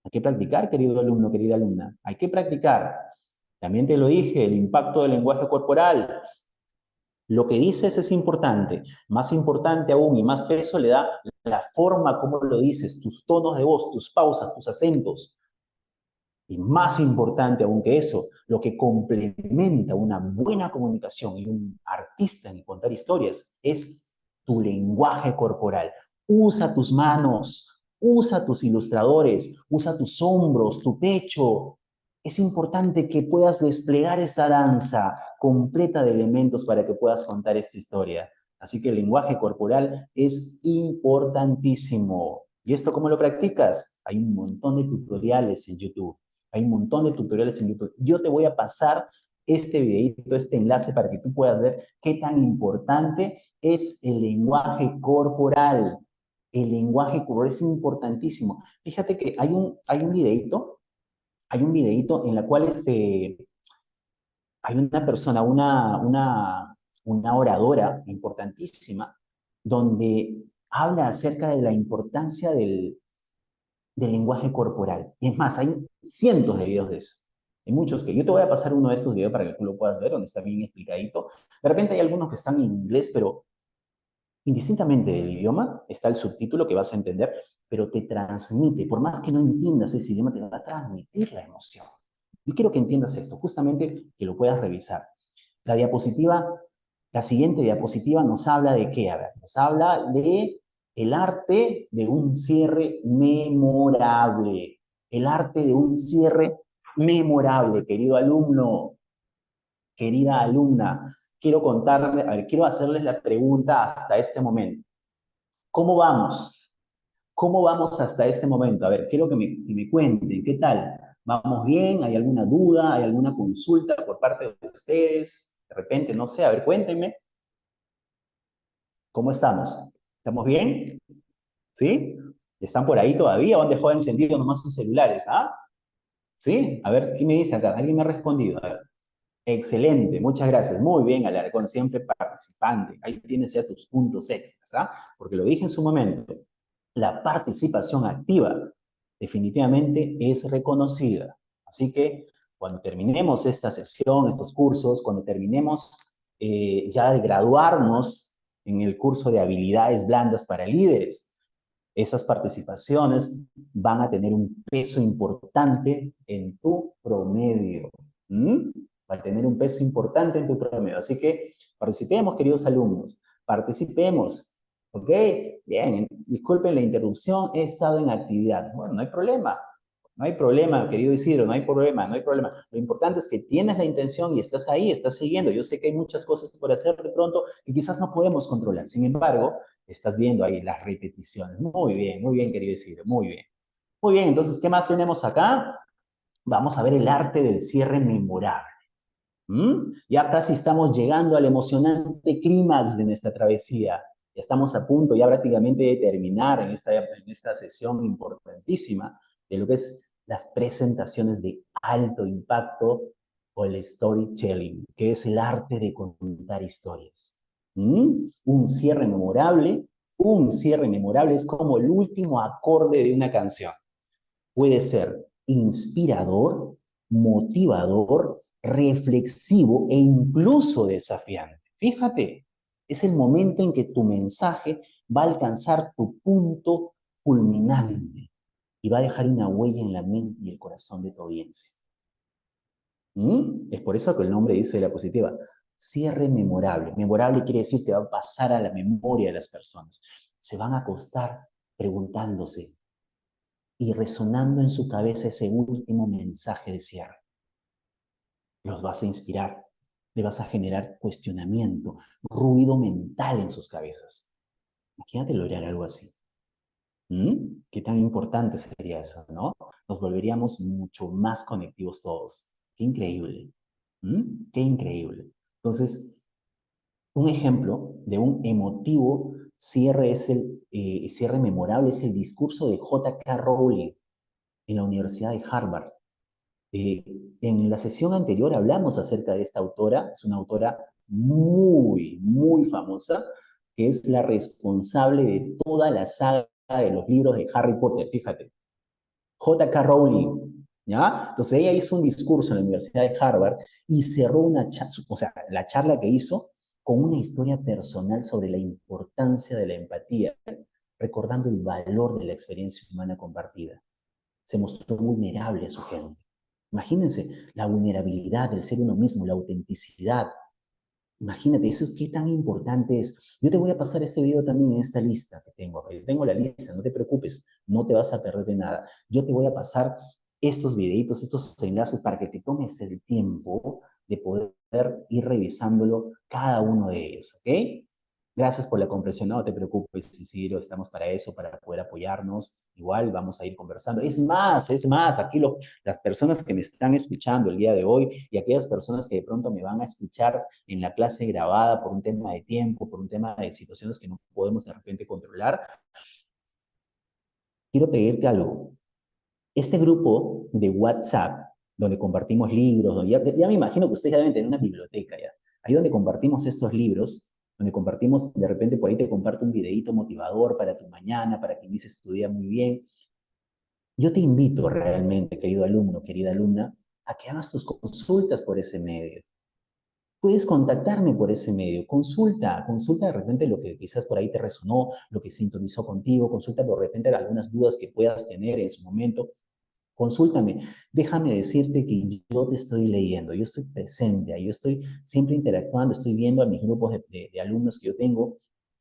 Hay que practicar, querido alumno, querida alumna. Hay que practicar. También te lo dije, el impacto del lenguaje corporal. Lo que dices es importante. Más importante aún y más peso le da la forma como lo dices, tus tonos de voz, tus pausas, tus acentos. Y más importante aún que eso, lo que complementa una buena comunicación y un artista en contar historias es tu lenguaje corporal. Usa tus manos, usa tus ilustradores, usa tus hombros, tu pecho. Es importante que puedas desplegar esta danza completa de elementos para que puedas contar esta historia. Así que el lenguaje corporal es importantísimo. ¿Y esto cómo lo practicas? Hay un montón de tutoriales en YouTube. Hay un montón de tutoriales en YouTube. Yo te voy a pasar este videito, este enlace para que tú puedas ver qué tan importante es el lenguaje corporal. El lenguaje corporal es importantísimo. Fíjate que hay un videito en la cual hay una persona, una oradora importantísima, donde habla acerca de la importancia del lenguaje corporal. Y es más, hay cientos de videos de eso. Hay muchos que yo te voy a pasar uno de estos videos para que tú lo puedas ver, donde está bien explicadito. De repente hay algunos que están en inglés, pero indistintamente del idioma, está el subtítulo que vas a entender, pero te transmite, por más que no entiendas ese idioma, te va a transmitir la emoción. Yo quiero que entiendas esto, justamente que lo puedas revisar. La diapositiva, la siguiente diapositiva nos habla de qué, a ver, nos habla de el arte de un cierre memorable. El arte de un cierre memorable, querido alumno. Querida alumna, quiero contarle, a ver, quiero hacerles la pregunta hasta este momento. ¿Cómo vamos? ¿Cómo vamos hasta este momento? A ver, quiero que me cuenten, ¿qué tal? ¿Vamos bien? ¿Hay alguna duda? ¿Hay alguna consulta por parte de ustedes? De repente, no sé, a ver, cuéntenme. ¿Cómo estamos? ¿Estamos bien? ¿Sí? ¿Están por ahí todavía o han dejado encendido nomás sus celulares? ¿Ah? ¿Sí? A ver, ¿qué me dice acá? ¿Alguien me ha respondido? A ver. Excelente, muchas gracias. Muy bien, Alarcón, siempre participante. Ahí tienes ya tus puntos extras, ¿ah? Porque lo dije en su momento, la participación activa definitivamente es reconocida. Así que cuando terminemos esta sesión, estos cursos, cuando terminemos ya de graduarnos en el curso de habilidades blandas para líderes, esas participaciones van a tener un peso importante en tu promedio. ¿Mm? Va a tener un peso importante en tu promedio. Así que participemos, queridos alumnos, participemos. ¿Ok? Bien, disculpen la interrupción, he estado en actividad. Bueno, no hay problema. No hay problema, querido Isidro, no hay problema, no hay problema. Lo importante es que tienes la intención y estás ahí, estás siguiendo. Yo sé que hay muchas cosas por hacer de pronto que quizás no podemos controlar. Sin embargo, estás viendo ahí las repeticiones. Muy bien, querido Isidro, muy bien. Muy bien, entonces, ¿qué más tenemos acá? Vamos a ver el arte del cierre memorable. Ya casi estamos llegando al emocionante clímax de nuestra travesía. Ya estamos a punto ya prácticamente de terminar en esta sesión importantísima de lo que es las presentaciones de alto impacto o el storytelling, que es el arte de contar historias. Un cierre memorable, un cierre memorable es como el último acorde de una canción. Puede ser inspirador, motivador, reflexivo e incluso desafiante. Fíjate, es el momento en que tu mensaje va a alcanzar tu punto culminante y va a dejar una huella en la mente y el corazón de tu audiencia. Es por eso que el nombre dice la positiva. Cierre memorable. Memorable quiere decir que va a pasar a la memoria de las personas. Se van a acostar preguntándose, y resonando en su cabeza ese último mensaje de cierre. Los vas a inspirar, le vas a generar cuestionamiento, ruido mental en sus cabezas. Imagínate lograr algo así. ¿Qué tan importante sería eso, no? Nos volveríamos mucho más conectivos todos. Qué increíble. Qué increíble. Entonces, un ejemplo de un emotivo cierre es cierre memorable es el discurso de J.K. Rowling en la Universidad de Harvard. Eh, en la sesión anterior hablamos acerca de esta autora, es una autora muy famosa, que es la responsable de toda la saga de los libros de Harry Potter, fíjate. J.K. Rowling, ¿ya? Entonces ella hizo un discurso en la Universidad de Harvard y cerró la charla que hizo con una historia personal sobre la importancia de la empatía, recordando el valor de la experiencia humana compartida. Se mostró vulnerable a su gente. Imagínense la vulnerabilidad del ser uno mismo, la autenticidad. Imagínate, eso qué tan importante es. Yo te voy a pasar este video también en esta lista que tengo. Tengo la lista, no te preocupes, no te vas a perder de nada. Yo te voy a pasar estos videitos, estos enlaces para que te tomes el tiempo de poder ir revisándolo cada uno de ellos, ¿ok? Gracias por la comprensión, no te preocupes, Isidro, estamos para eso, para poder apoyarnos. Igual vamos a ir conversando. Es más, aquí las personas que me están escuchando el día de hoy y aquellas personas que de pronto me van a escuchar en la clase grabada por un tema de tiempo, por un tema de situaciones que no podemos de repente controlar, quiero pedirte algo. Este grupo de WhatsApp, donde compartimos libros, ya me imagino que ustedes ya deben tener una biblioteca ya. Ahí donde compartimos estos libros, donde compartimos, de repente por ahí te comparto un videíto motivador para tu mañana, para que inicies tu día muy bien. Yo te invito realmente, querido alumno, querida alumna, a que hagas tus consultas por ese medio. Puedes contactarme por ese medio. Consulta de repente lo que quizás por ahí te resonó, lo que sintonizó contigo, consulta por repente algunas dudas que puedas tener en su momento. Consúltame, déjame decirte que yo te estoy leyendo, yo estoy presente, yo estoy siempre interactuando, estoy viendo a mis grupos de alumnos que yo tengo.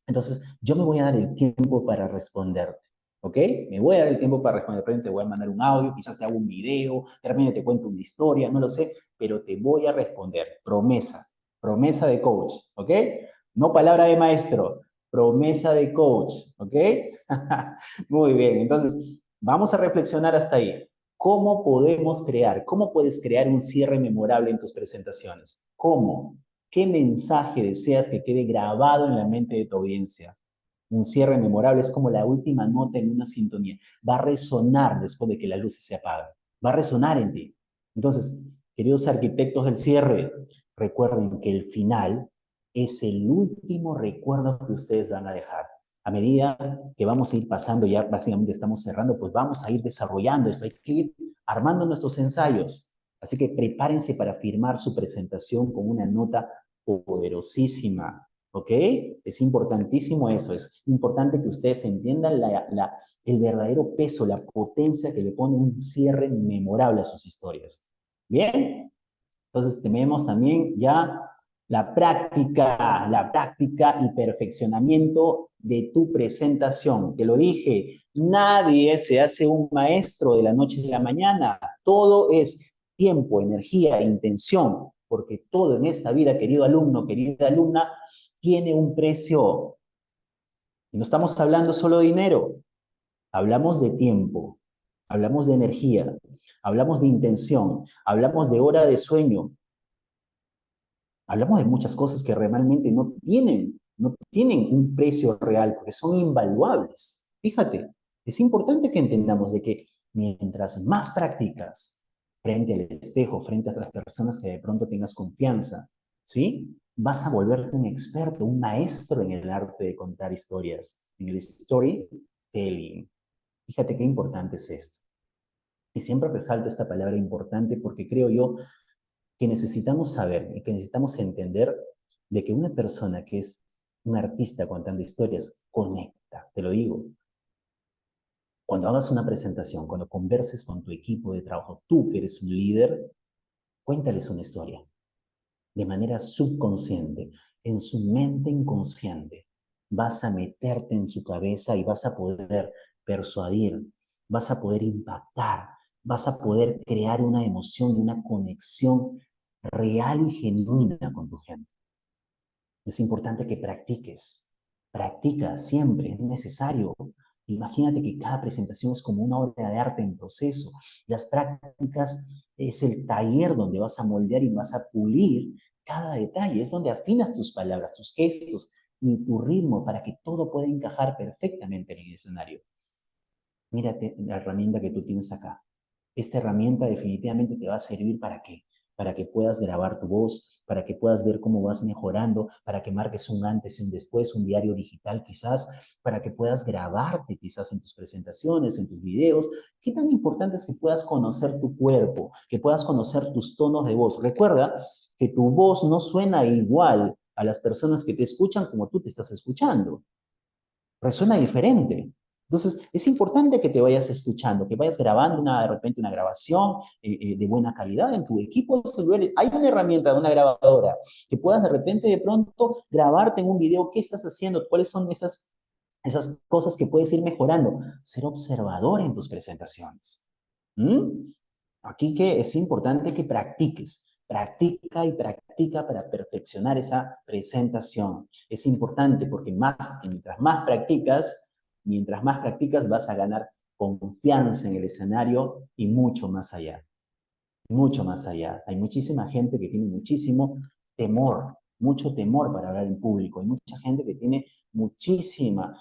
Entonces, yo me voy a dar el tiempo para responderte, ¿ok? Me voy a dar el tiempo para responder. De repente te voy a mandar un audio, quizás te hago un video, de repente te cuento una historia, no lo sé, pero te voy a responder. Promesa, promesa de coach, ¿ok? No palabra de maestro, promesa de coach, ¿ok? Muy bien, entonces vamos a reflexionar hasta ahí. ¿Cómo podemos crear? ¿Cómo puedes crear un cierre memorable en tus presentaciones? ¿Cómo? ¿Qué mensaje deseas que quede grabado en la mente de tu audiencia? Un cierre memorable es como la última nota en una sintonía. Va a resonar después de que las luces se apagan. Va a resonar en ti. Entonces, queridos arquitectos del cierre, recuerden que el final es el último recuerdo que ustedes van a dejar. A medida que vamos a ir pasando, ya básicamente estamos cerrando, pues vamos a ir desarrollando esto. Hay que ir armando nuestros ensayos. Así que prepárense para firmar su presentación con una nota poderosísima. ¿Ok? Es importantísimo eso, es importante que ustedes entiendan el verdadero peso, la potencia que le pone un cierre memorable a sus historias. Bien, entonces tenemos también ya la práctica y perfeccionamiento de tu presentación. Te lo dije, nadie se hace un maestro de la noche a la mañana, todo es tiempo, energía, intención, porque todo en esta vida, querido alumno, querida alumna, tiene un precio. Y no estamos hablando solo de dinero, hablamos de tiempo, hablamos de energía, hablamos de intención, hablamos de hora de sueño, hablamos de muchas cosas que realmente no tienen un precio real porque son invaluables. Fíjate, es importante que entendamos de que mientras más practicas frente al espejo, frente a otras personas que de pronto tengas confianza, ¿sí? Vas a volverte un experto, un maestro en el arte de contar historias, en el storytelling. Fíjate qué importante es esto. Y siempre resalto esta palabra importante porque creo yo que necesitamos saber y que necesitamos entender de que una persona que es un artista contando historias conecta, te lo digo. Cuando hagas una presentación, cuando converses con tu equipo de trabajo, tú que eres un líder, cuéntales una historia de manera subconsciente, en su mente inconsciente. Vas a meterte en su cabeza y vas a poder persuadir, vas a poder impactar, vas a poder crear una emoción y una conexión real y genuina con tu gente. Es importante que practiques. Practica siempre, es necesario. Imagínate que cada presentación es como una obra de arte en proceso. Las prácticas es el taller donde vas a moldear y vas a pulir cada detalle. Es donde afinas tus palabras, tus gestos y tu ritmo para que todo pueda encajar perfectamente en el escenario. Mírate la herramienta que tú tienes acá. Esta herramienta definitivamente te va a servir ¿para qué? Para que puedas grabar tu voz, para que puedas ver cómo vas mejorando, para que marques un antes y un después, un diario digital quizás, para que puedas grabarte quizás en tus presentaciones, en tus videos. ¿Qué tan importante es que puedas conocer tu cuerpo, que puedas conocer tus tonos de voz? Recuerda que tu voz no suena igual a las personas que te escuchan como tú te estás escuchando. Resuena diferente. Entonces, es importante que te vayas escuchando, que vayas grabando de repente una grabación de buena calidad en tu equipo de celulares. Hay una herramienta, una grabadora, que puedas de repente de pronto grabarte en un video qué estás haciendo, cuáles son esas cosas que puedes ir mejorando. Ser observador en tus presentaciones. ¿Mm? Aquí que es importante que practiques. Practica y practica para perfeccionar esa presentación. Es importante porque mientras más practicas vas a ganar confianza en el escenario y mucho más allá. Mucho más allá. Hay muchísima gente que tiene mucho temor para hablar en público. Hay mucha gente que tiene muchísimo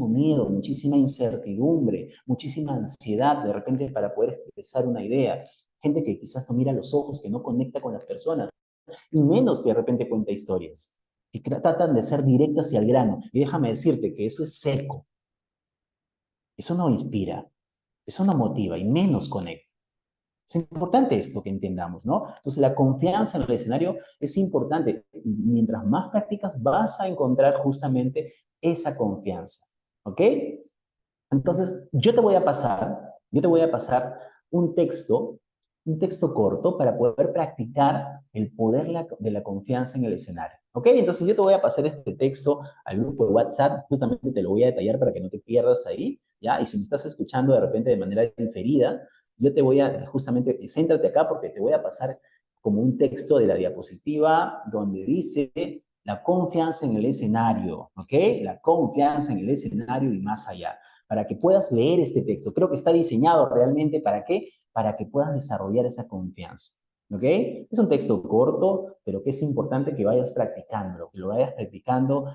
miedo, muchísima incertidumbre, muchísima ansiedad de repente para poder expresar una idea. Gente que quizás no mira a los ojos, que no conecta con las personas, y menos que de repente cuenta historias. Y tratan de ser directas y al grano. Y déjame decirte que eso es seco. Eso no inspira, eso no motiva y menos conecta. Es importante esto que entendamos, ¿no? Entonces, la confianza en el escenario es importante. Mientras más practicas, vas a encontrar justamente esa confianza, ¿ok? Entonces, yo te voy a pasar un texto corto para poder practicar el poder de la confianza en el escenario, ¿ok? Entonces, yo te voy a pasar este texto al grupo de WhatsApp, justamente te lo voy a detallar para que no te pierdas ahí, ¿ya? Y si me estás escuchando de repente de manera diferida, yo te voy a, justamente, céntrate acá porque te voy a pasar como un texto de la diapositiva donde dice la confianza en el escenario, ¿ok? La confianza en el escenario y más allá, para que puedas leer este texto. Creo que está diseñado realmente ¿para qué? Para que puedas desarrollar esa confianza, ¿ok? Es un texto corto, pero que es importante que vayas practicándolo, que lo vayas practicando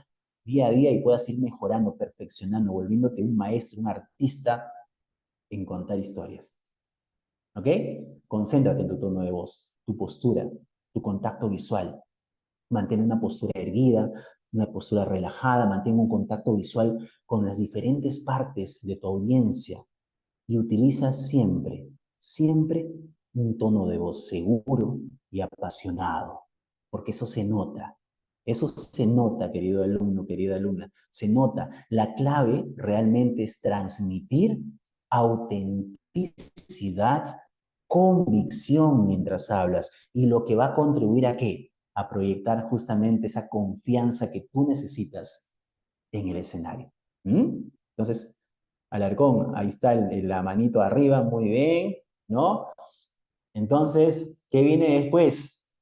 día a día y puedas ir mejorando, perfeccionando, volviéndote un maestro, un artista en contar historias. ¿Ok? Concéntrate en tu tono de voz, tu postura, tu contacto visual. Mantén una postura erguida, una postura relajada, mantén un contacto visual con las diferentes partes de tu audiencia y utiliza siempre, siempre un tono de voz seguro y apasionado, porque eso se nota, querido alumno, querida alumna, se nota. La clave realmente es transmitir autenticidad, convicción mientras hablas y lo que va a contribuir a qué? A proyectar justamente esa confianza que tú necesitas en el escenario. ¿Mm? Entonces, Alarcón, ahí está la manito arriba, muy bien, ¿no? Entonces, ¿qué viene después?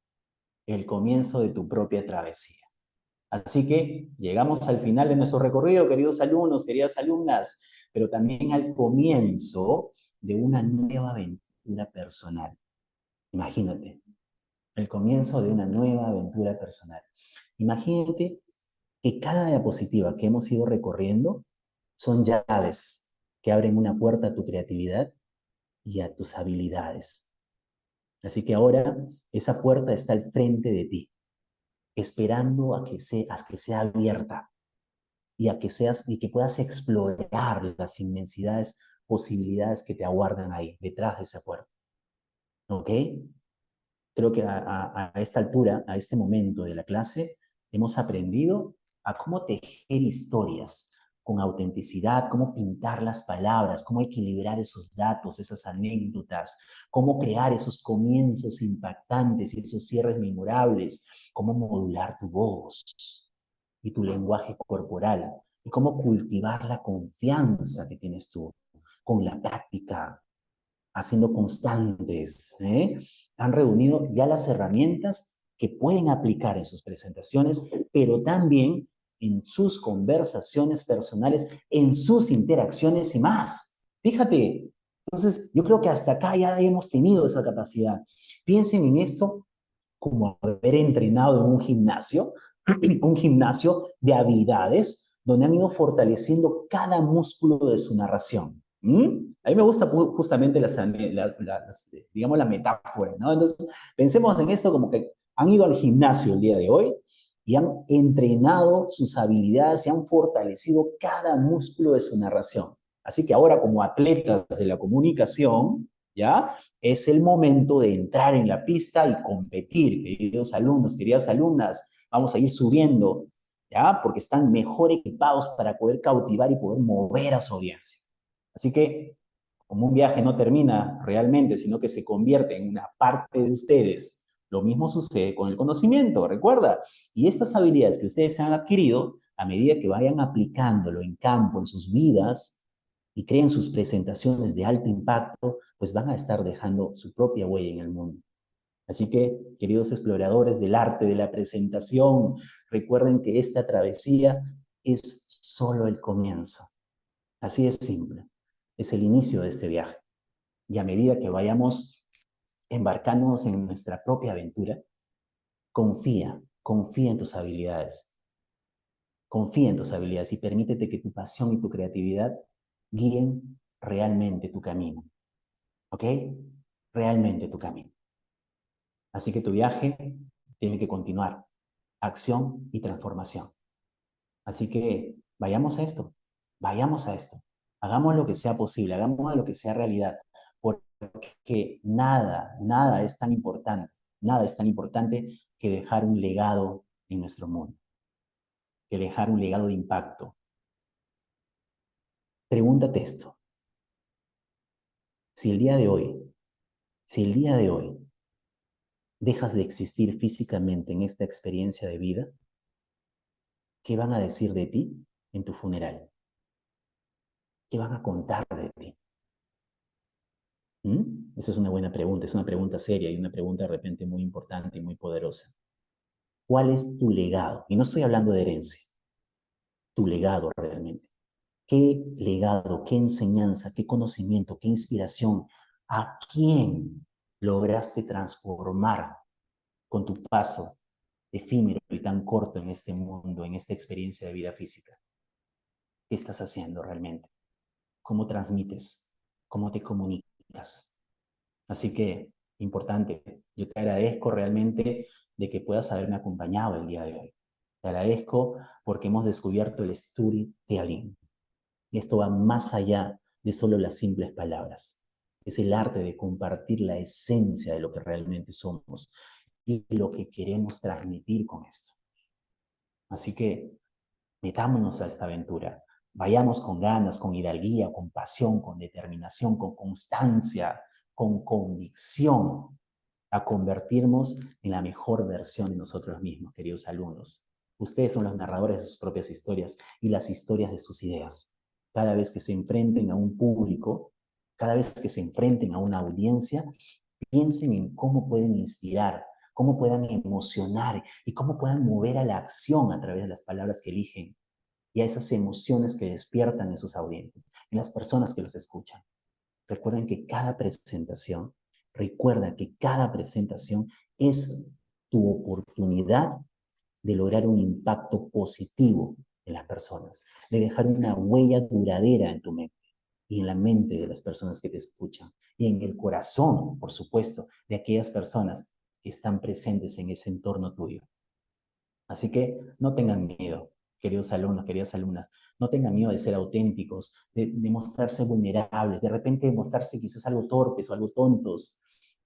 El comienzo de tu propia travesía. Así que llegamos al final de nuestro recorrido, queridos alumnos, queridas alumnas, pero también al comienzo de una nueva aventura personal. Imagínate, el comienzo de una nueva aventura personal. Imagínate que cada diapositiva que hemos ido recorriendo son llaves que abren una puerta a tu creatividad y a tus habilidades. Así que ahora esa puerta está al frente de ti, esperando a que sea abierta y y que puedas explorar las inmensidades, posibilidades que te aguardan ahí, detrás de esa puerta. ¿Ok? Creo que a esta altura, a este momento de la clase, hemos aprendido a cómo tejer historias con autenticidad, cómo pintar las palabras, cómo equilibrar esos datos, esas anécdotas, cómo crear esos comienzos impactantes y esos cierres memorables, cómo modular tu voz y tu lenguaje corporal y cómo cultivar la confianza que tienes tú con la práctica, haciendo constantes, ¿eh? Han reunido ya las herramientas que pueden aplicar en sus presentaciones, pero también en sus conversaciones personales, en sus interacciones y más. Fíjate, entonces yo creo que hasta acá ya hemos tenido esa capacidad. Piensen en esto como haber entrenado en un gimnasio de habilidades donde han ido fortaleciendo cada músculo de su narración. ¿Mm? A mí me gusta justamente digamos, la metáfora, ¿no? Entonces, pensemos en esto como que han ido al gimnasio el día de hoy y han entrenado sus habilidades y han fortalecido cada músculo de su narración. Así que ahora, como atletas de la comunicación, ¿ya? Es el momento de entrar en la pista y competir, queridos alumnos, queridas alumnas. Vamos a ir subiendo, ¿ya? Porque están mejor equipados para poder cautivar y poder mover a su audiencia. Así que, como un viaje no termina realmente, sino que se convierte en una parte de ustedes, lo mismo sucede con el conocimiento, recuerda. Y estas habilidades que ustedes han adquirido, a medida que vayan aplicándolo en campo, en sus vidas, y creen sus presentaciones de alto impacto, pues van a estar dejando su propia huella en el mundo. Así que, queridos exploradores del arte de la presentación, recuerden que esta travesía es solo el comienzo. Así es simple. Es el inicio de este viaje. Y a medida que vayamos embarcándonos en nuestra propia aventura, confía en tus habilidades. Confía en tus habilidades y permítete que tu pasión y tu creatividad guíen realmente tu camino. ¿Ok? Realmente tu camino. Así que tu viaje tiene que continuar. Acción y transformación. Así que vayamos a esto. Vayamos a esto. Hagamos lo que sea posible. Hagamos lo que sea realidad. Porque nada es tan importante. Nada es tan importante que dejar un legado en nuestro mundo. Que dejar un legado de impacto. Pregúntate esto. Si el día de hoy, si el día de hoy dejas de existir físicamente en esta experiencia de vida, ¿qué van a decir de ti en tu funeral? ¿Qué van a contar de ti? Esa es una buena pregunta, es una pregunta seria y una pregunta de repente muy importante y muy poderosa. ¿Cuál es tu legado? Y no estoy hablando de herencia, tu legado realmente. ¿Qué legado, qué enseñanza, qué conocimiento, qué inspiración, a quién lograste transformar con tu paso efímero y tan corto en este mundo, en esta experiencia de vida física? ¿Qué estás haciendo realmente? ¿Cómo transmites? ¿Cómo te comunicas? Así que, importante, yo te agradezco realmente de que puedas haberme acompañado el día de hoy. Te agradezco porque hemos descubierto el storytelling. Y esto va más allá de solo las simples palabras. Es el arte de compartir la esencia de lo que realmente somos y lo que queremos transmitir con esto. Así que metámonos a esta aventura. Vayamos con ganas, con hidalguía, con pasión, con determinación, con constancia, con convicción, a convertirnos en la mejor versión de nosotros mismos, queridos alumnos. Ustedes son los narradores de sus propias historias y las historias de sus ideas. Cada vez que se enfrenten a un público, cada vez que se enfrenten a una audiencia, piensen en cómo pueden inspirar, cómo puedan emocionar y cómo puedan mover a la acción a través de las palabras que eligen y a esas emociones que despiertan en sus audiencias, en las personas que los escuchan. Recuerden que cada presentación, recuerda que cada presentación es tu oportunidad de lograr un impacto positivo en las personas, de dejar una huella duradera en tu mente y en la mente de las personas que te escuchan y en el corazón, por supuesto, de aquellas personas que están presentes en ese entorno tuyo. Así que no tengan miedo, queridos alumnos, queridas alumnas, no tengan miedo de ser auténticos, de mostrarse vulnerables, de repente de mostrarse quizás algo torpes o algo tontos,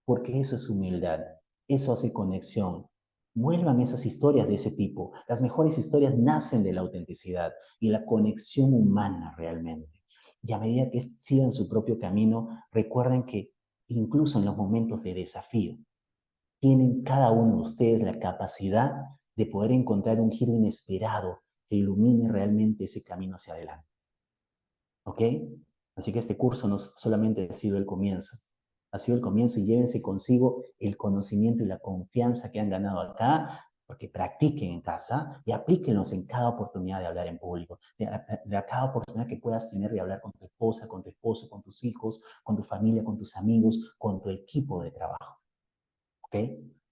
porque eso es humildad, eso hace conexión. Vuelvan esas historias de ese tipo. Las mejores historias nacen de la autenticidad y la conexión humana realmente. Y a medida que sigan su propio camino, recuerden que incluso en los momentos de desafío, tienen cada uno de ustedes la capacidad de poder encontrar un giro inesperado que ilumine realmente ese camino hacia adelante. ¿Ok? Así que este curso no solamente ha sido el comienzo, ha sido el comienzo y llévense consigo el conocimiento y la confianza que han ganado acá, porque practiquen en casa y aplíquenlos en cada oportunidad de hablar en público, de cada oportunidad que puedas tener de hablar con tu esposa, con tu esposo, con tus hijos, con tu familia, con tus amigos, con tu equipo de trabajo. ¿Ok?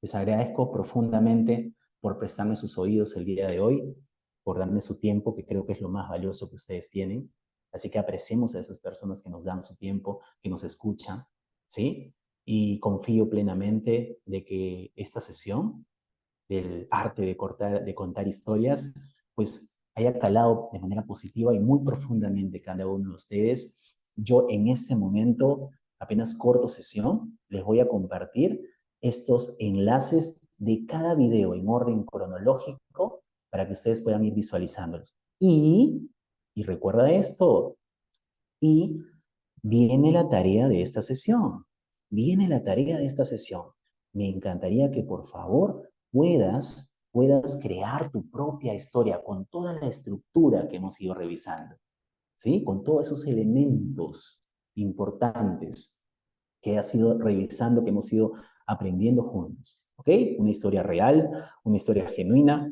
Les agradezco profundamente por prestarme sus oídos el día de hoy, por darme su tiempo, que creo que es lo más valioso que ustedes tienen. Así que apreciemos a esas personas que nos dan su tiempo, que nos escuchan, ¿sí? Y confío plenamente de que esta sesión del arte de contar historias, pues haya calado de manera positiva y muy profundamente cada uno de ustedes. Yo en este momento, apenas corto sesión, les voy a compartir estos enlaces de cada video en orden cronológico para que ustedes puedan ir visualizándolos. Y recuerda esto, y viene la tarea de esta sesión. Viene la tarea de esta sesión. Me encantaría que por favor puedas crear tu propia historia con toda la estructura que hemos ido revisando, ¿sí? Con todos esos elementos importantes que has ido revisando, que hemos ido aprendiendo juntos, ¿ok? Una historia real, una historia genuina,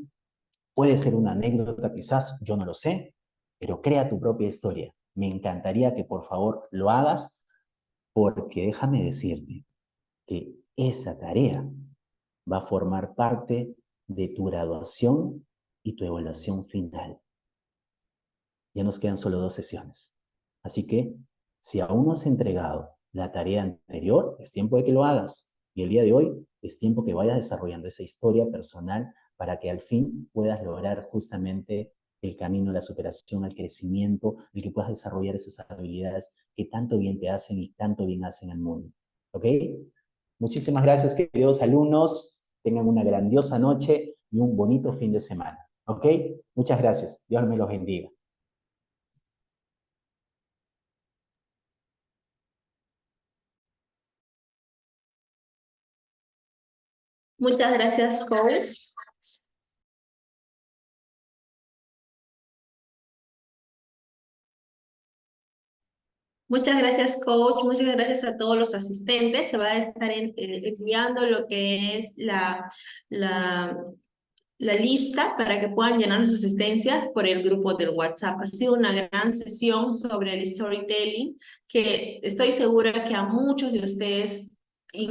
puede ser una anécdota quizás, yo no lo sé, pero crea tu propia historia. Me encantaría que por favor lo hagas porque déjame decirte que esa tarea va a formar parte de tu graduación y tu evaluación final. Ya nos quedan solo 2 sesiones. Así que, si aún no has entregado la tarea anterior, es tiempo de que lo hagas. Y el día de hoy es tiempo que vayas desarrollando esa historia personal para que al fin puedas lograr justamente el camino a la superación, al crecimiento, el que puedas desarrollar esas habilidades que tanto bien te hacen y tanto bien hacen al mundo. ¿Ok? Muchísimas gracias, queridos alumnos. Tengan una grandiosa noche y un bonito fin de semana. ¿Ok? Muchas gracias. Dios me los bendiga. Muchas gracias, coach. Muchas gracias, coach. Muchas gracias a todos los asistentes. Se va a estar enviando lo que es la, la lista para que puedan llenar sus asistencias por el grupo del WhatsApp. Ha sido una gran sesión sobre el storytelling que estoy segura que a muchos de ustedes, y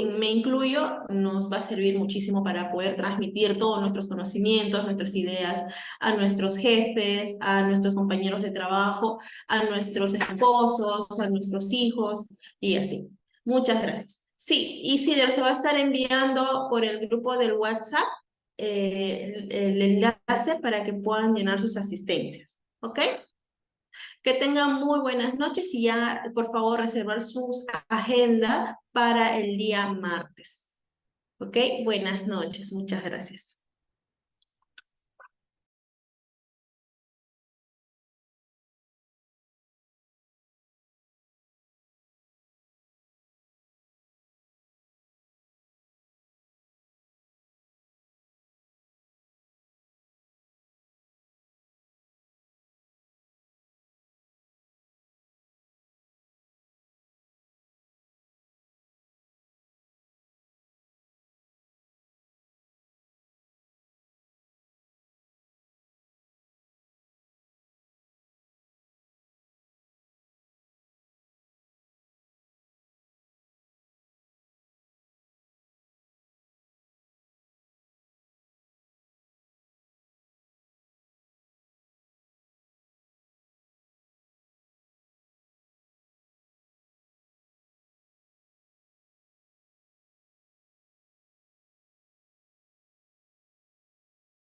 me incluyo, nos va a servir muchísimo para poder transmitir todos nuestros conocimientos, nuestras ideas a nuestros jefes, a nuestros compañeros de trabajo, a nuestros esposos, a nuestros hijos y así. Muchas gracias. Sí, y sí, se va a estar enviando por el grupo del WhatsApp el enlace para que puedan llenar sus asistencias. ¿Ok? Que tengan muy buenas noches y ya, por favor, reservar sus agendas para el día martes. ¿Ok? Buenas noches. Muchas gracias.